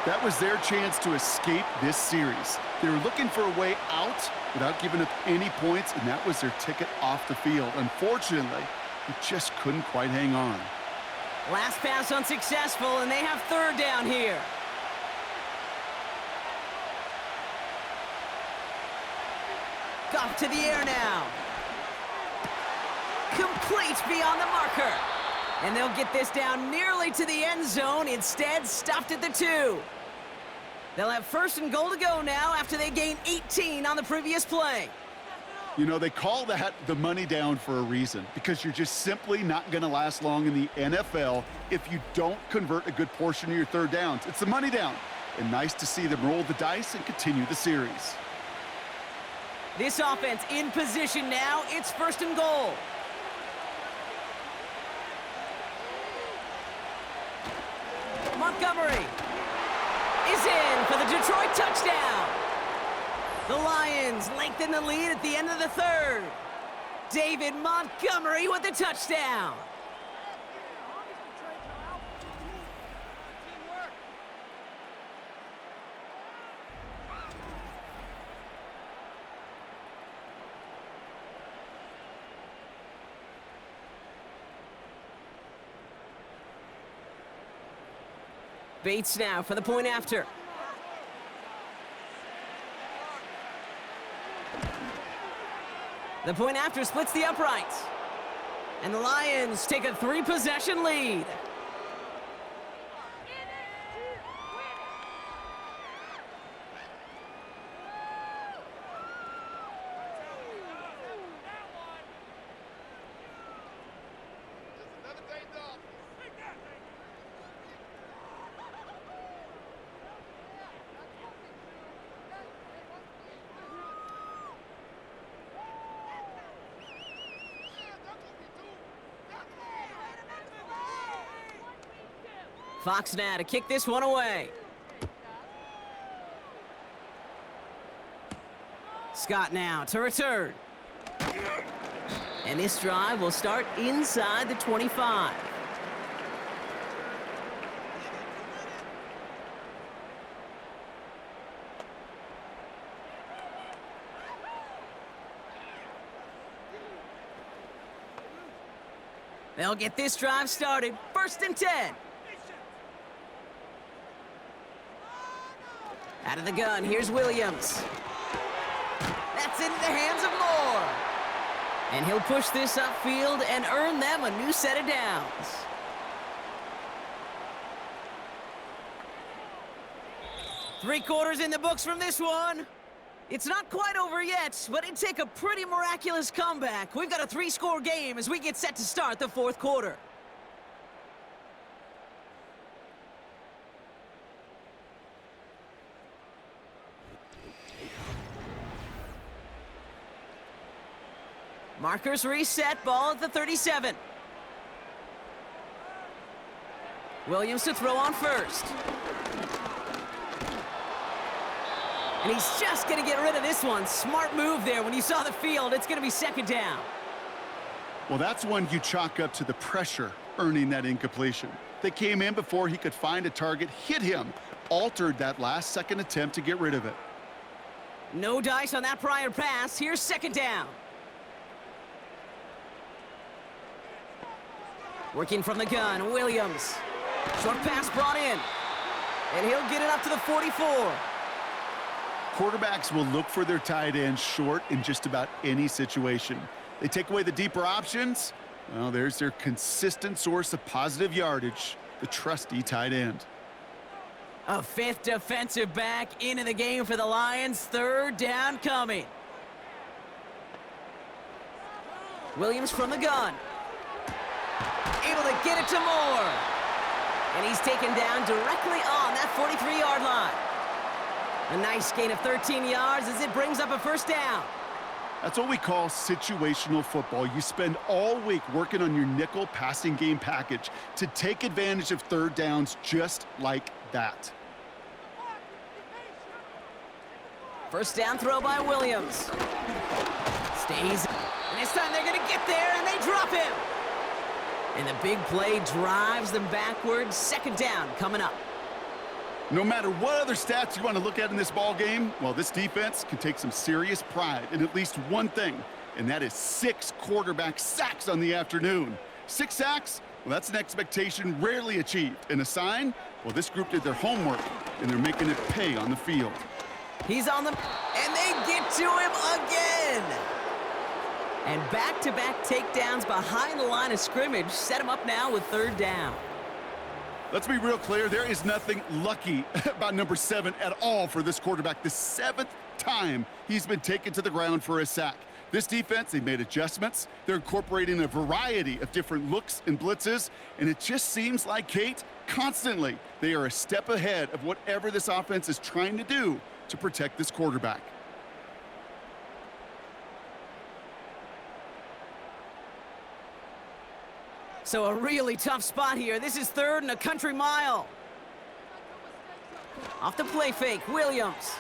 [SPEAKER 3] That was their chance to escape this series. They were looking for a way out without giving up any points, and that was their ticket off the field. Unfortunately, he just couldn't quite hang on.
[SPEAKER 2] Last pass unsuccessful, and they have 3rd down here. Goff to the air now. Complete beyond the marker. And they'll get this down nearly to the end zone. Instead, stopped at the 2. They'll have 1st and goal to go now after they gained 18 on the previous play.
[SPEAKER 3] You know, they call that the money down for a reason, because you're just simply not going to last long in the NFL if you don't convert a good portion of your 3rd downs. It's the money down. And nice to see them roll the dice and continue the series.
[SPEAKER 2] This offense in position now. It's 1st and goal. Montgomery is in for the Detroit touchdown. The Lions lengthen the lead at the end of the 3rd. David Montgomery with the touchdown. Bates now for the point after. The point after splits the uprights. And the Lions take a 3-possession lead. Fox now to kick this one away. Scott now to return. And this drive will start inside the 25. They'll get this drive started. 1st and 10. Out of the gun, here's Williams. That's into the hands of Moore. And he'll push this upfield and earn them a new set of downs. Three-quarters in the books from this one. It's not quite over yet, but it'd take a pretty miraculous comeback. We've got a 3-score game as we get set to start the 4th quarter. Markers reset, ball at the 37. Williams to throw on 1st. And he's just going to get rid of this one. Smart move there. When you saw the field, it's going to be 2nd down.
[SPEAKER 3] Well, that's one you chalk up to the pressure earning that incompletion. They came in before he could find a target, hit him, altered that last-second attempt to get rid of it.
[SPEAKER 2] No dice on that prior pass. Here's 2nd down. Working from the gun, Williams. Short pass brought in. And he'll get it up to the 44.
[SPEAKER 3] Quarterbacks will look for their tight end short in just about any situation. They take away the deeper options. Well, there's their consistent source of positive yardage, the trusty tight end.
[SPEAKER 2] A fifth defensive back into the game for the Lions. Third down coming. Williams from the gun. Able to get it to Moore. And he's taken down directly on that 43-yard line. A nice gain of 13 yards as it brings up a first down.
[SPEAKER 3] That's what we call situational football. You spend all week working on your nickel passing game package to take advantage of third downs just like that.
[SPEAKER 2] First down throw by Williams. Stays. And this time they're going to get there, and they drop him. And the big play drives them backwards. Second down coming up.
[SPEAKER 3] No matter what other stats you want to look at in this ball game, well, this defense can take some serious pride in at least one thing, and that is 6 quarterback sacks on the afternoon. 6 sacks? Well, that's an expectation rarely achieved. And a sign? Well, this group did their homework, and they're making it pay on the field.
[SPEAKER 2] He's on the... and they get to him again! And back-to-back takedowns behind the line of scrimmage set him up now with third down.
[SPEAKER 3] Let's be real clear, there is nothing lucky about number 7 at all for this quarterback. The 7th time he's been taken to the ground for a sack. This defense, they've made adjustments. They're incorporating a variety of different looks and blitzes, and it just seems like, Kate, constantly they are a step ahead of whatever this offense is trying to do to protect this quarterback.
[SPEAKER 2] So a really tough spot here. This is third and a country mile. Off the play fake, Williams.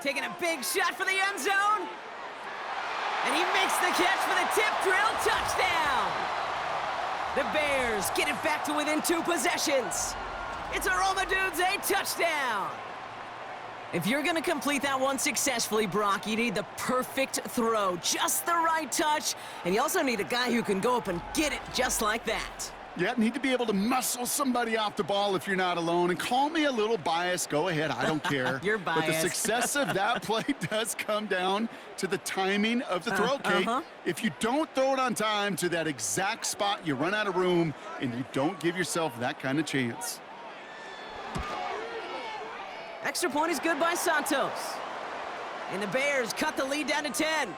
[SPEAKER 2] Taking a big shot for the end zone. And he makes the catch for the tip drill touchdown. The Bears get it back to within 2 possessions. It's a Roma Dudes, a touchdown. If you're going to complete that one successfully, Brock, you need the perfect throw, just the right touch, and you also need a guy who can go up and get it just like that.
[SPEAKER 3] Yeah, need to be able to muscle somebody off the ball if you're not alone. And call me a little biased. Go ahead, I don't care.
[SPEAKER 2] You're biased.
[SPEAKER 3] But the success of that play does come down to the timing of the throw, Kate. If you don't throw it on time to that exact spot, you run out of room, and you don't give yourself that kind of chance.
[SPEAKER 2] Extra point is good by Santos. And the Bears cut the lead down to 10.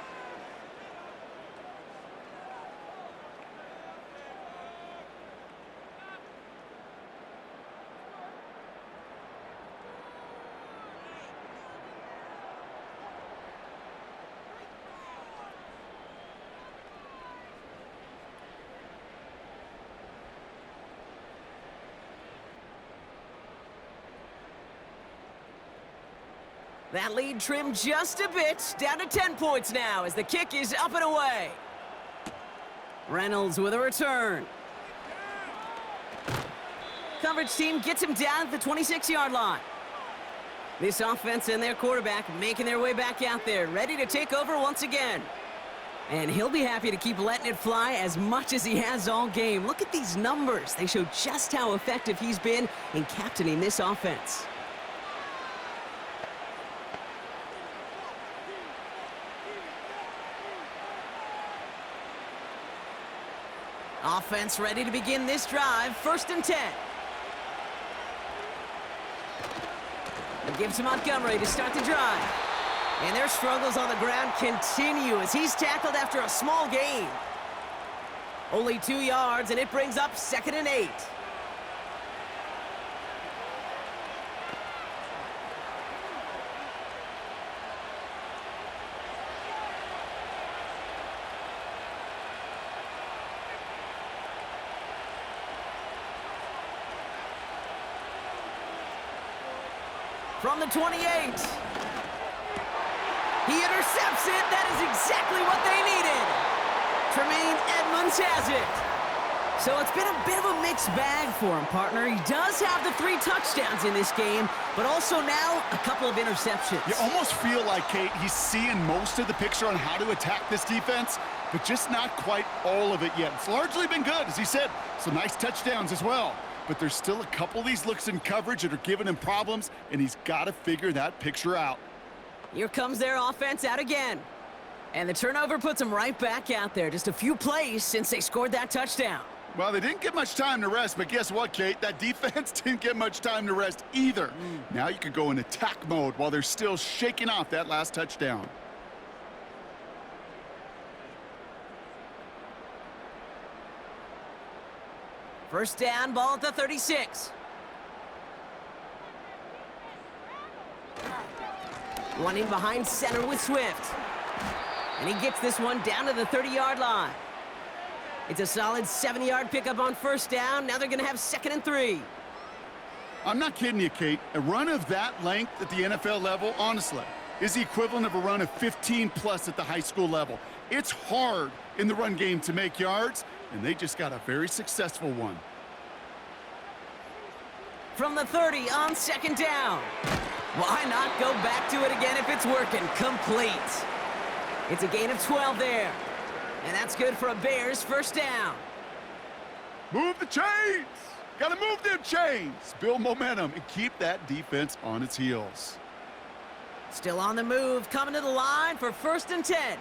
[SPEAKER 2] That lead trimmed just a bit, down to 10 points now as the kick is up and away. Reynolds with a return. Coverage team gets him down at the 26-yard line. This offense and their quarterback making their way back out there, ready to take over once again. And he'll be happy to keep letting it fly as much as he has all game. Look at these numbers. They show just how effective he's been in captaining this offense. Offense ready to begin this drive. 1st and 10. It gives to Montgomery to start the drive. And their struggles on the ground continue as he's tackled after a small gain. Only 2 yards, and it brings up 2nd and 8. From the 28. He intercepts it. That is exactly what they needed. Tremaine Edmonds has it. So it's been a bit of a mixed bag for him, partner. He does have the 3 touchdowns in this game, but also now a couple of interceptions.
[SPEAKER 3] You almost feel like, Kate, he's seeing most of the picture on how to attack this defense, but just not quite all of it yet. It's largely been good, as he said, some nice touchdowns as well. but there's still a couple of these looks in coverage that are giving him problems, and he's got to figure that picture out.
[SPEAKER 2] Here comes their offense out again. And the turnover puts them right back out there. Just a few plays since they scored that touchdown.
[SPEAKER 3] Well, they didn't get much time to rest, but guess what, Kate? That defense didn't get much time to rest either. Now you could go in attack mode while they're still shaking off that last touchdown.
[SPEAKER 2] First down, ball at the 36. Running behind center with Swift. And he gets this one down to the 30-yard line. It's a solid 70-yard pickup on first down. Now they're going to have 2nd and 3.
[SPEAKER 3] I'm not kidding you, Kate. A run of that length at the NFL level, honestly, is the equivalent of a run of 15-plus at the high school level. It's hard in the run game to make yards, and they just got a very successful one.
[SPEAKER 2] From the 30 on 2nd down. Why not go back to it again if it's working? Complete. It's a gain of 12 there. And that's good for a Bears first down.
[SPEAKER 3] Move the chains! Gotta move them chains! Build momentum and keep that defense on its heels.
[SPEAKER 2] Still on the move, coming to the line for 1st and 10.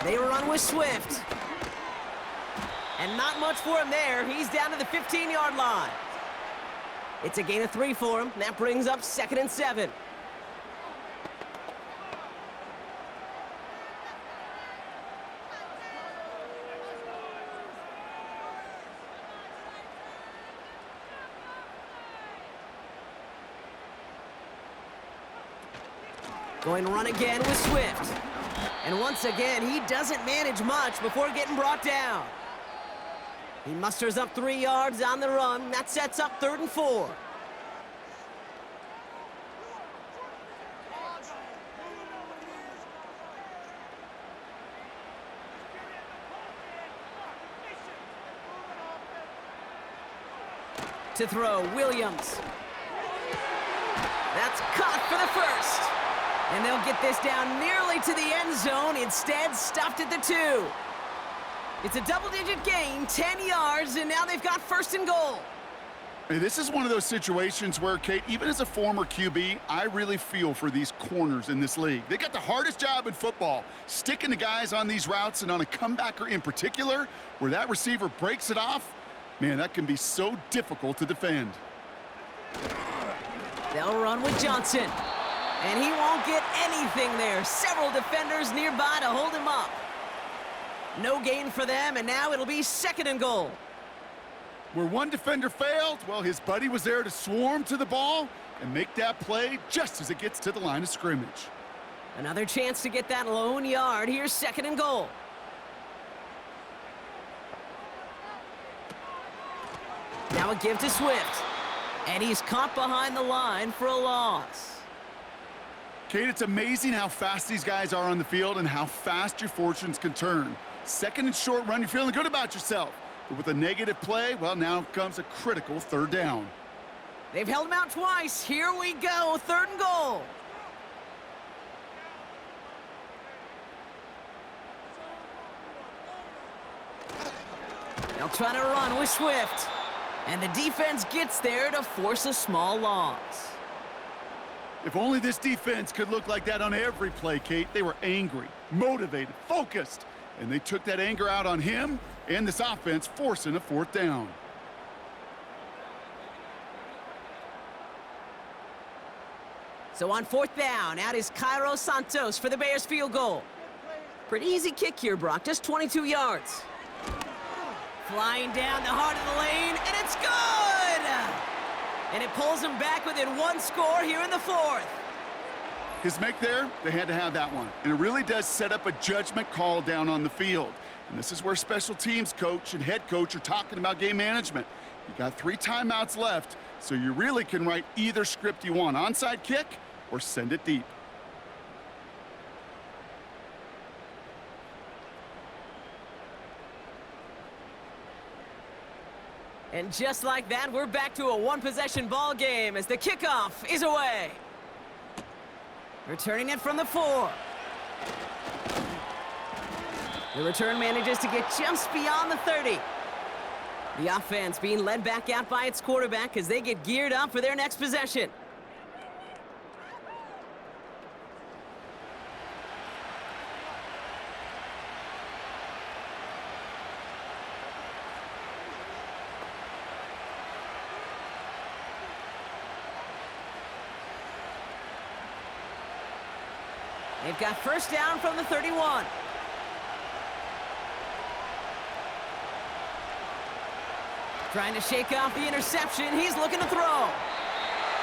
[SPEAKER 2] They run with Swift. And not much for him there. He's down to the 15-yard line. It's a gain of 3 for him. That brings up 2nd and 7. Going to run again with Swift. And once again, he doesn't manage much before getting brought down. He musters up 3 yards on the run. That sets up 3rd and 4. To throw, Williams. That's caught for the first. And they'll get this down nearly to the end zone. Instead, stopped at the 2. It's a double-digit gain, 10 yards, and now they've got 1st and goal.
[SPEAKER 3] Hey, this is one of those situations where, Kate, even as a former QB, I really feel for these corners in this league. They got the hardest job in football, sticking the guys on these routes and on a comebacker in particular, where that receiver breaks it off. Man, that can be so difficult to defend.
[SPEAKER 2] They'll run with Johnson. And he won't get anything there. Several defenders nearby to hold him up. No gain for them, and now it'll be 2nd and goal.
[SPEAKER 3] Where one defender failed, well, his buddy was there to swarm to the ball and make that play just as it gets to the line of scrimmage.
[SPEAKER 2] Another chance to get that lone yard. Here's 2nd and goal. Now a give to Swift. And he's caught behind the line for a loss.
[SPEAKER 3] Kate, it's amazing how fast these guys are on the field and how fast your fortunes can turn. 2nd and short run, you're feeling good about yourself. But with a negative play, well, now comes a critical 3rd down.
[SPEAKER 2] They've held him out twice. Here we go, 3rd and goal. They'll try to run with Swift. And the defense gets there to force a small loss.
[SPEAKER 3] If only this defense could look like that on every play, Kate. They were angry, motivated, focused, and they took that anger out on him and this offense, forcing a 4th down.
[SPEAKER 2] So on 4th down, out is Cairo Santos for the Bears field goal. Pretty easy kick here, Brock, just 22 yards. Flying down the heart of the lane, and it's good! And it pulls them back within 1 score here in the 4th.
[SPEAKER 3] His make there, they had to have that one. And it really does set up a judgment call down on the field. And this is where special teams coach and head coach are talking about game management. You got 3 timeouts left, so you really can write either script you want. Onside kick or send it deep.
[SPEAKER 2] And just like that, we're back to a one-possession ball game as the kickoff is away. Returning it from the 4. The return manages to get just beyond the 30. The offense being led back out by its quarterback as they get geared up for their next possession. They've got first down from the 31. Trying to shake off the interception. He's looking to throw.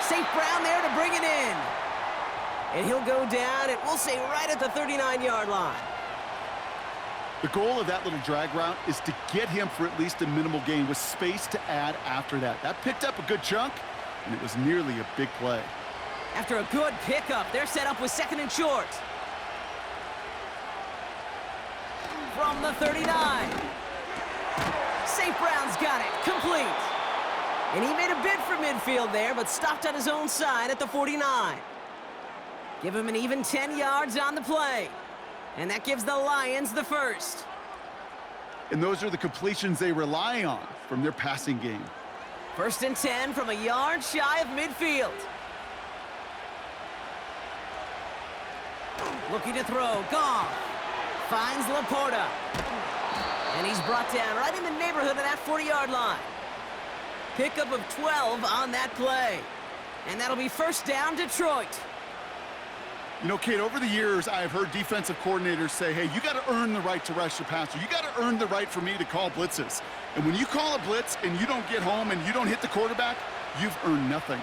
[SPEAKER 2] St. Brown there to bring it in. And he'll go down, and we'll say right at the 39-yard line.
[SPEAKER 3] The goal of that little drag route is to get him for at least a minimal gain with space to add after that. That picked up a good chunk, and it was nearly a big play.
[SPEAKER 2] After a good pickup, they're set up with second and short. From the 39. St. Brown's got it, complete. And he made a bid for midfield there, but stopped on his own side at the 49. Give him an even 10 yards on the play. And that gives the Lions the first.
[SPEAKER 3] And those are the completions they rely on from their passing game.
[SPEAKER 2] First and 10 from a yard shy of midfield. Looking to throw, Goff. Finds Laporta. And he's brought down right in the neighborhood of that 40-yard line. Pickup of 12 on that play. And that'll be first down, Detroit.
[SPEAKER 3] You know, Kate, over the years, I've heard defensive coordinators say, hey, you got to earn the right to rush your passer. You got to earn the right for me to call blitzes. And when you call a blitz and you don't get home and you don't hit the quarterback, you've earned nothing.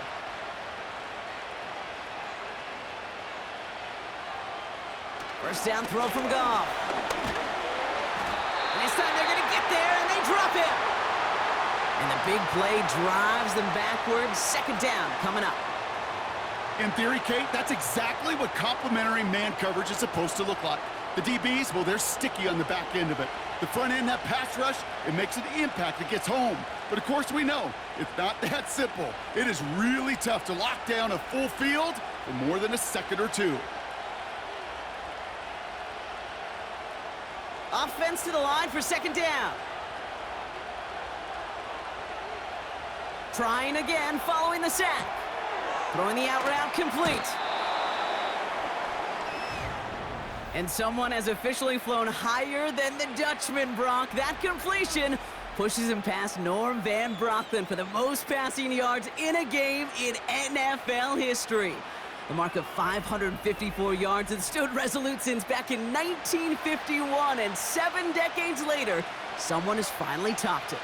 [SPEAKER 2] First down throw from Goff. And this time they're going to get there, and they drop him. And the big play drives them backwards. Second down coming up.
[SPEAKER 3] In theory, Kate, that's exactly what complementary man coverage is supposed to look like. The DBs, well, they're sticky on the back end of it. The front end, that pass rush, it makes an impact. It gets home. But, of course, we know it's not that simple. It is really tough to lock down a full field for more than a second or two.
[SPEAKER 2] Offense to the line for second down. Trying again following the sack. Throwing the out route complete. And someone has officially flown higher than the Dutchman, Brock. That completion pushes him past Norm Van Brocklin for the most passing yards in a game in NFL history. The mark of 554 yards had stood resolute since back in 1951, and 7 decades later, someone has finally topped it.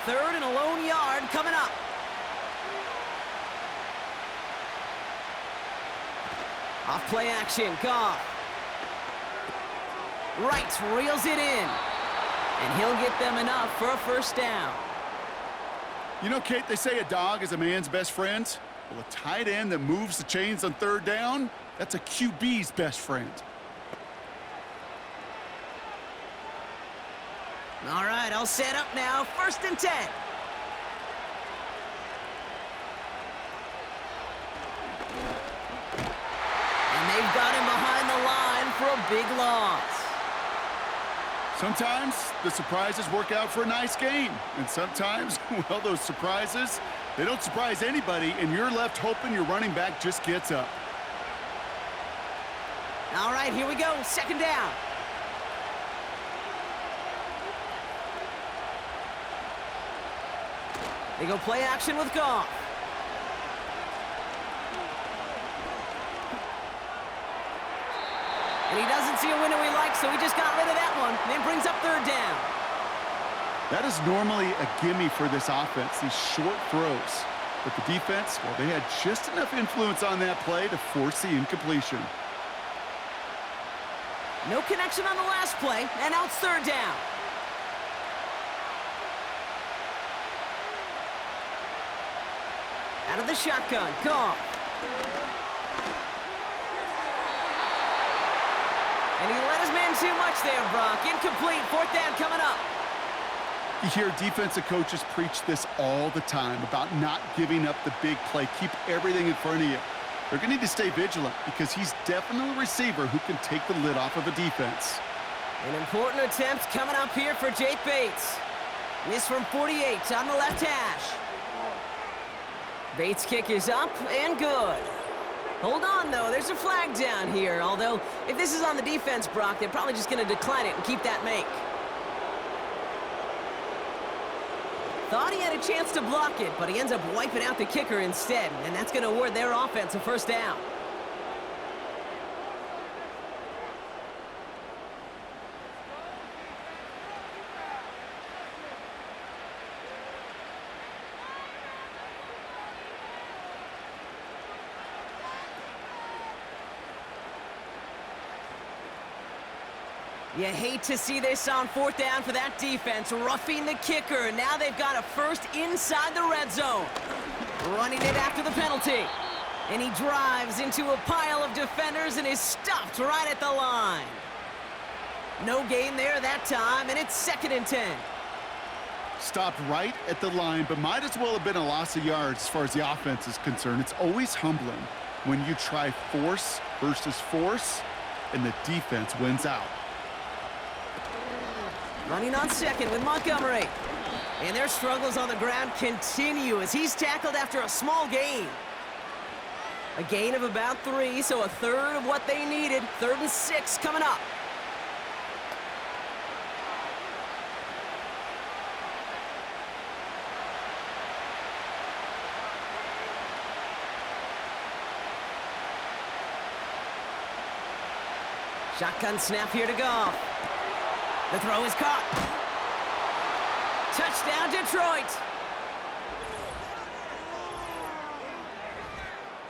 [SPEAKER 2] Third and a lone yard coming up. Off play action, Goff. Right, reels it in. And he'll get them enough for a first down.
[SPEAKER 3] You know, Kate, they say a dog is a man's best friend. Well, a tight end that moves the chains on third down, that's a QB's best friend.
[SPEAKER 2] All right, I'll set up now. First and 10. And they've got him behind the line for a big loss.
[SPEAKER 3] Sometimes the surprises work out for a nice game. And sometimes, well, those surprises, they don't surprise anybody, and you're left hoping your running back just gets up.
[SPEAKER 2] All right, here we go. Second down. They go play action with Goff. And he doesn't see a window he likes, so he just got rid of that one. And brings up third down.
[SPEAKER 3] That is normally a gimme for this offense, these short throws. But the defense, well, they had just enough influence on that play to force the incompletion.
[SPEAKER 2] No connection on the last play, and now it's third down. Out of the shotgun, Goff. And he let his man too much there, Brock. Incomplete, fourth down coming up.
[SPEAKER 3] You hear defensive coaches preach this all the time about not giving up the big play. Keep everything in front of you. They're going to need to stay vigilant because he's definitely a receiver who can take the lid off of a defense.
[SPEAKER 2] An important attempt coming up here for Jake Bates. Miss from 48 on the left hash. Bates' kick is up and good. Hold on, though. There's a flag down here. Although, if this is on the defense, Brock, they're probably just going to decline it and keep that make. Thought he had a chance to block it, but he ends up wiping out the kicker instead, and that's going to award their offense a first down. You hate to see this on fourth down for that defense, roughing the kicker. Now they've got a first inside the red zone. Running it after the penalty. And he drives into a pile of defenders and is stopped right at the line. No gain there that time, and it's 2nd and 10.
[SPEAKER 3] Stopped right at the line, but might as well have been a loss of yards as far as the offense is concerned. It's always humbling when you try force versus force, and the defense wins out.
[SPEAKER 2] Running on second with Montgomery. And their struggles on the ground continue as he's tackled after a small gain. A gain of about 3, so a third of what they needed. 3rd and 6 coming up. Shotgun snap here to go. The throw is caught. Touchdown, Detroit.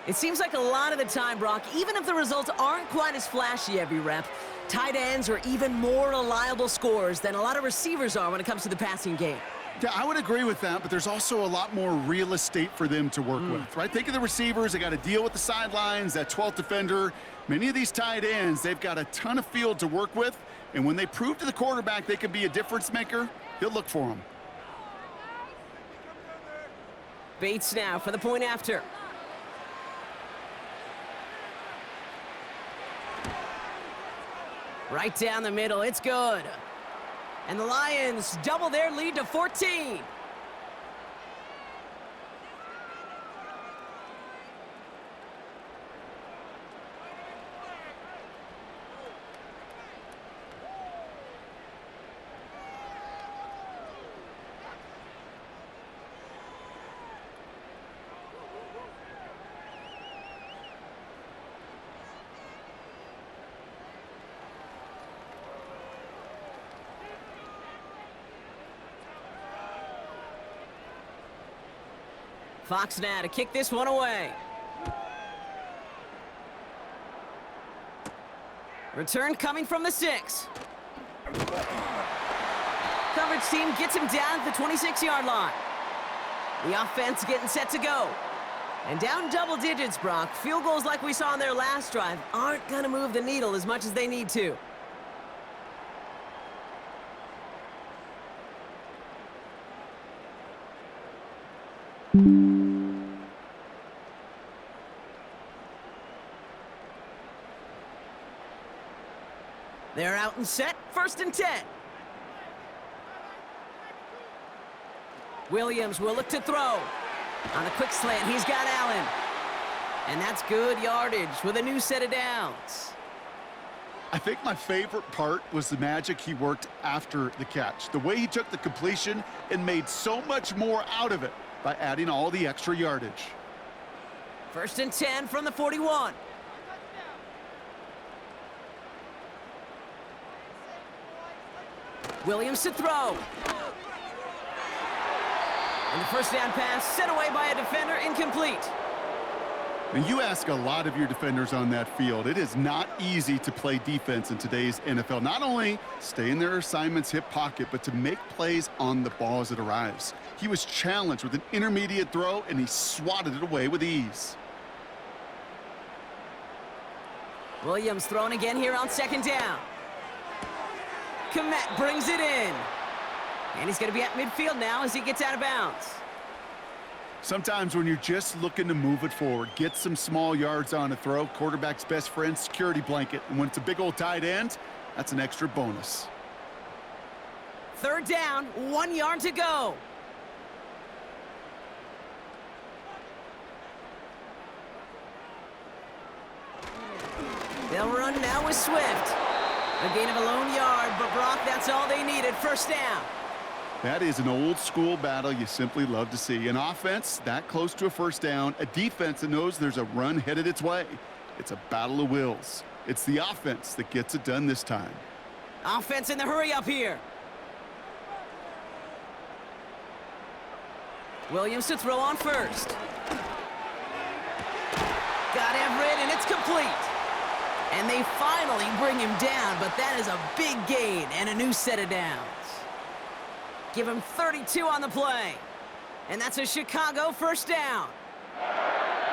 [SPEAKER 2] It seems like a lot of the time, Brock, even if the results aren't quite as flashy every rep, tight ends are even more reliable scorers than a lot of receivers are when it comes to the passing game.
[SPEAKER 3] Yeah, I would agree with that, but there's also a lot more real estate for them to work with, right? Think of the receivers. They got to deal with the sidelines, that 12th defender. Many of these tight ends, they've got a ton of field to work with, and when they prove to the quarterback they can be a difference maker, he'll look for them.
[SPEAKER 2] Bates now for the point after. Right down the middle, it's good. And the Lions double their lead to 14. Fox now to kick this one away. Return coming from the 6. Coverage team gets him down at the 26-yard line. The offense getting set to go. And down double digits, Brock. Field goals like we saw on their last drive aren't going to move the needle as much as they need to. They're out and set, 1st and 10. Williams will look to throw. On a quick slant, he's got Allen. And that's good yardage with a new set of downs.
[SPEAKER 3] I think my favorite part was the magic he worked after the catch. The way he took the completion and made so much more out of it by adding all the extra yardage.
[SPEAKER 2] 1st and 10 from the 41. Williams to throw. And the first down pass set away by a defender, incomplete.
[SPEAKER 3] And you ask a lot of your defenders on that field. It is not easy to play defense in today's NFL. Not only stay in their assignment's hip pocket, but to make plays on the ball as it arrives. He was challenged with an intermediate throw, and he swatted it away with ease.
[SPEAKER 2] Williams thrown again here on 2nd down. Komet brings it in. And he's going to be at midfield now as he gets out of bounds.
[SPEAKER 3] Sometimes when you're just looking to move it forward, get some small yards on a throw, quarterback's best friend, security blanket. And when it's a big old tight end, That's an extra bonus.
[SPEAKER 2] Third down, 1 yard to go. They'll run now with Swift. A gain of a lone yard, but Brock, that's all they needed. First down.
[SPEAKER 3] That is an old school battle you simply love to see. An offense that close to a first down, a defense that knows there's a run headed its way. It's a battle of wills. It's the offense that gets it done this time.
[SPEAKER 2] Offense in the hurry up here. Williams to throw on first. Got Everett, and it's complete. And they finally bring him down, but that is a big gain and a new set of downs. Give him 32 on the play. And that's a Chicago first down.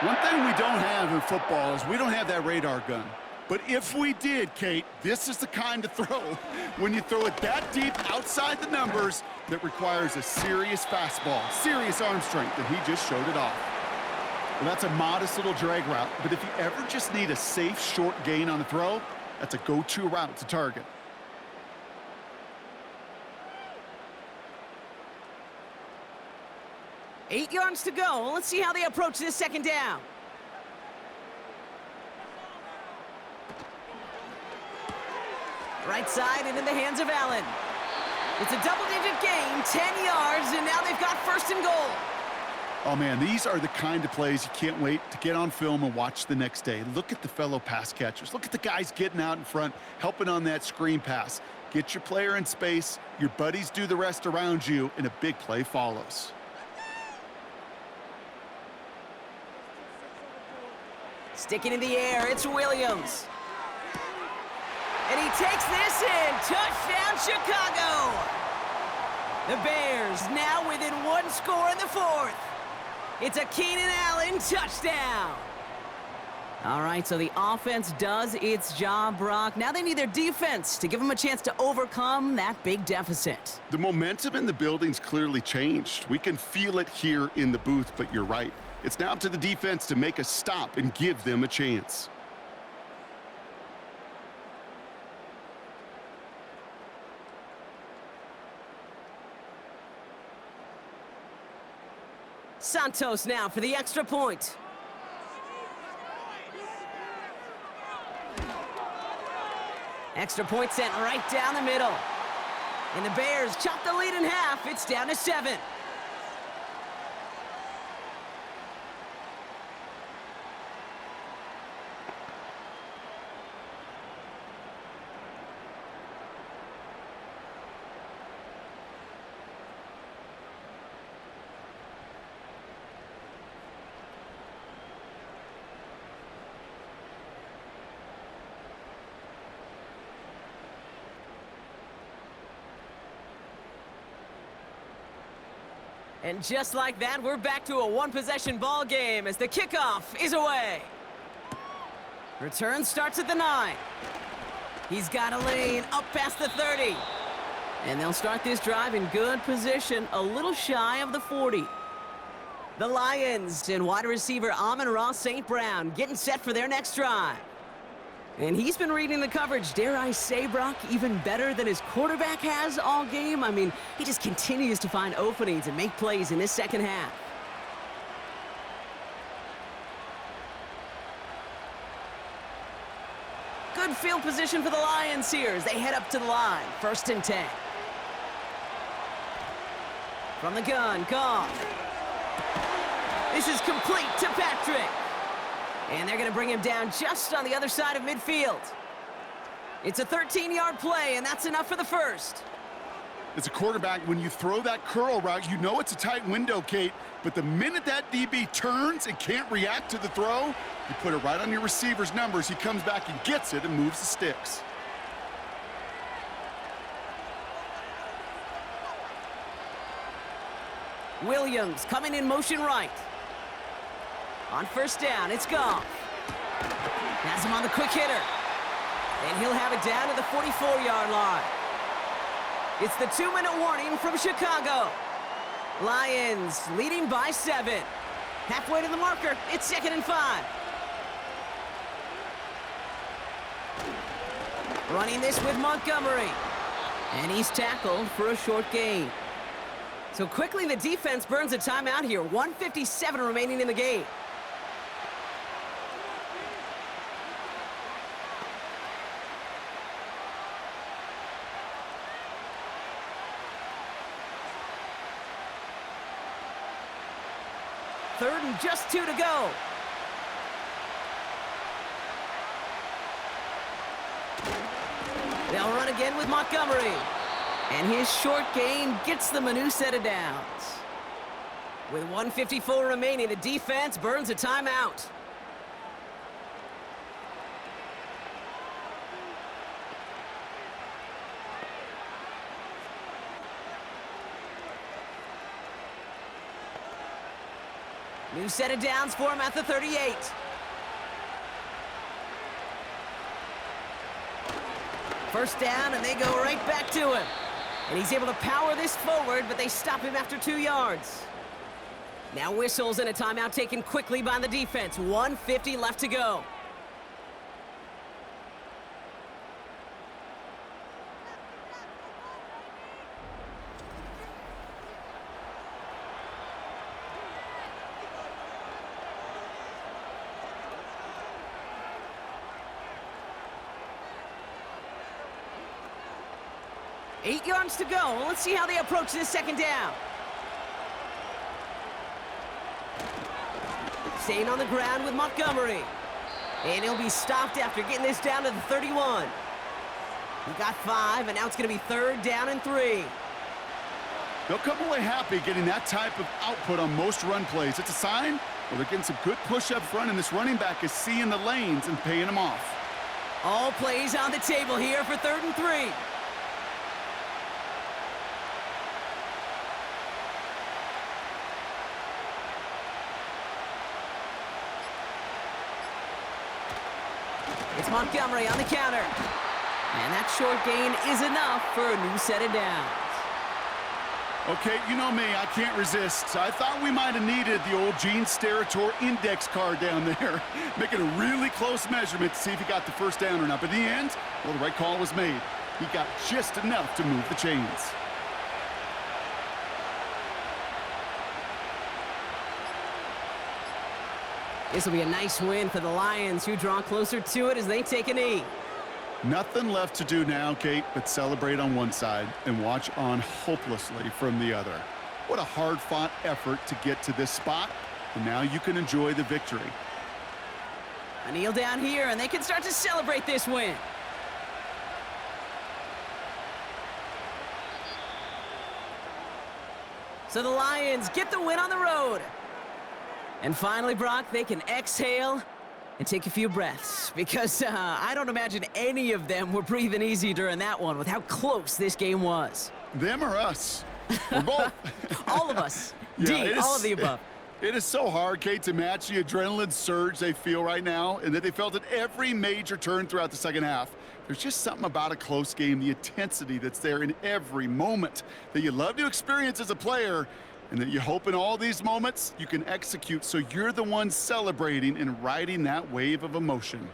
[SPEAKER 3] One thing we don't have in football is we don't have that radar gun. But if we did, Kate, this is the kind of throw when you throw it that deep outside the numbers that requires a serious fastball, serious arm strength, and he just showed it off. Well, that's a modest little drag route, but if you ever just need a safe, short gain on the throw, that's a go-to route to target.
[SPEAKER 2] Eight yards to go. Let's see how they approach this second down. Right side and in the hands of Allen. It's a double-digit gain, 10 yards, and now they've got first and goal.
[SPEAKER 3] Oh, man, these are the kind of plays you can't wait to get on film and watch the next day. Look at the fellow pass catchers. Look at the guys getting out in front, helping on that screen pass. Get your player in space, your buddies do the rest around you, and a big play follows.
[SPEAKER 2] Sticking in the air, it's Williams. And he takes this in. Touchdown, Chicago! The Bears now within one score in the fourth. It's a Keenan Allen touchdown. All right, so the offense does its job, Brock. Now they need their defense to give them a chance to overcome that big deficit.
[SPEAKER 3] The momentum in the building's clearly changed. We can feel it here in the booth, but you're right. It's now up to the defense to make a stop and give them a chance.
[SPEAKER 2] Santos now for the extra point. Extra point sent right down the middle. And the Bears chop the lead in half. It's down to 7. And just like that, we're back to a one-possession ball game as the kickoff is away. Return starts at the 9. He's got a lane up past the 30. And they'll start this drive in good position, a little shy of the 40. The Lions and wide receiver Amon-Ra St. Brown getting set for their next drive. And he's been reading the coverage, dare I say, Brock, even better than his quarterback has all game. I mean, he just continues to find openings and make plays in this second half. Good field position for the Lions here as they head up to the line. 1st and 10. From the gun, Goff. This is complete to Patrick. And they're going to bring him down just on the other side of midfield. It's a 13-yard play, and that's enough for the first.
[SPEAKER 3] As a quarterback, when you throw that curl route, you know it's a tight window, Kate. But the minute that DB turns and can't react to the throw, you put it right on your receiver's numbers. He comes back and gets it and moves the sticks.
[SPEAKER 2] Williams coming in motion right. On 1st down, it's Goff. Has him on the quick hitter. And he'll have it down to the 44-yard line. It's the 2-minute warning from Chicago. Lions leading by 7. Halfway to the marker, it's 2nd and 5. Running this with Montgomery. And he's tackled for a short gain. So quickly the defense burns a timeout here. 1:57 remaining in the game. Third and just 2 to go. They'll run again with Montgomery. And his short gain gets them a new set of downs. With 1:54 remaining, the defense burns a timeout. New set of downs for him at the 38. First down, and they go right back to him. And he's able to power this forward, but they stop him after 2 yards. Now whistles and a timeout taken quickly by the defense. 1:50 left to go. Eight yards to go. Let's see how they approach this second down. Staying on the ground with Montgomery. And he'll be stopped after getting this down to the 31. He got 5, and now it's going to be 3rd down and 3.
[SPEAKER 3] They'll come away happy getting that type of output on most run plays. It's a sign, well, they're getting some good push up front, and this running back is seeing the lanes and paying them off.
[SPEAKER 2] All plays on the table here for 3rd and 3. It's Montgomery on the counter. And that short gain is enough for a new set of downs.
[SPEAKER 3] Okay, you know me, I can't resist. I thought we might have needed the old Gene Steratore index card down there, making a really close measurement to see if he got the first down or not. But in the end, well, the right call was made. He got just enough to move the chains.
[SPEAKER 2] This will be a nice win for the Lions, who draw closer to it as they take a knee.
[SPEAKER 3] Nothing left to do now, Kate, but celebrate on one side and watch on hopelessly from the other. What a hard-fought effort to get to this spot, and now you can enjoy the victory.
[SPEAKER 2] A kneel down here, and they can start to celebrate this win. So the Lions get the win on the road. And finally, Brock, they can exhale and take a few breaths, because I don't imagine any of them were breathing easy during that one with how close this game was.
[SPEAKER 3] Them or us? We're both.
[SPEAKER 2] All of us.
[SPEAKER 3] Yeah,
[SPEAKER 2] all of the above.
[SPEAKER 3] It is so hard, Kate, to match the adrenaline surge they feel right now, and that they felt at every major turn throughout the second half. There's just something about a close game, the intensity that's there in every moment that you love to experience as a player, and that you hope in all these moments you can execute so you're the one celebrating and riding that wave of emotion.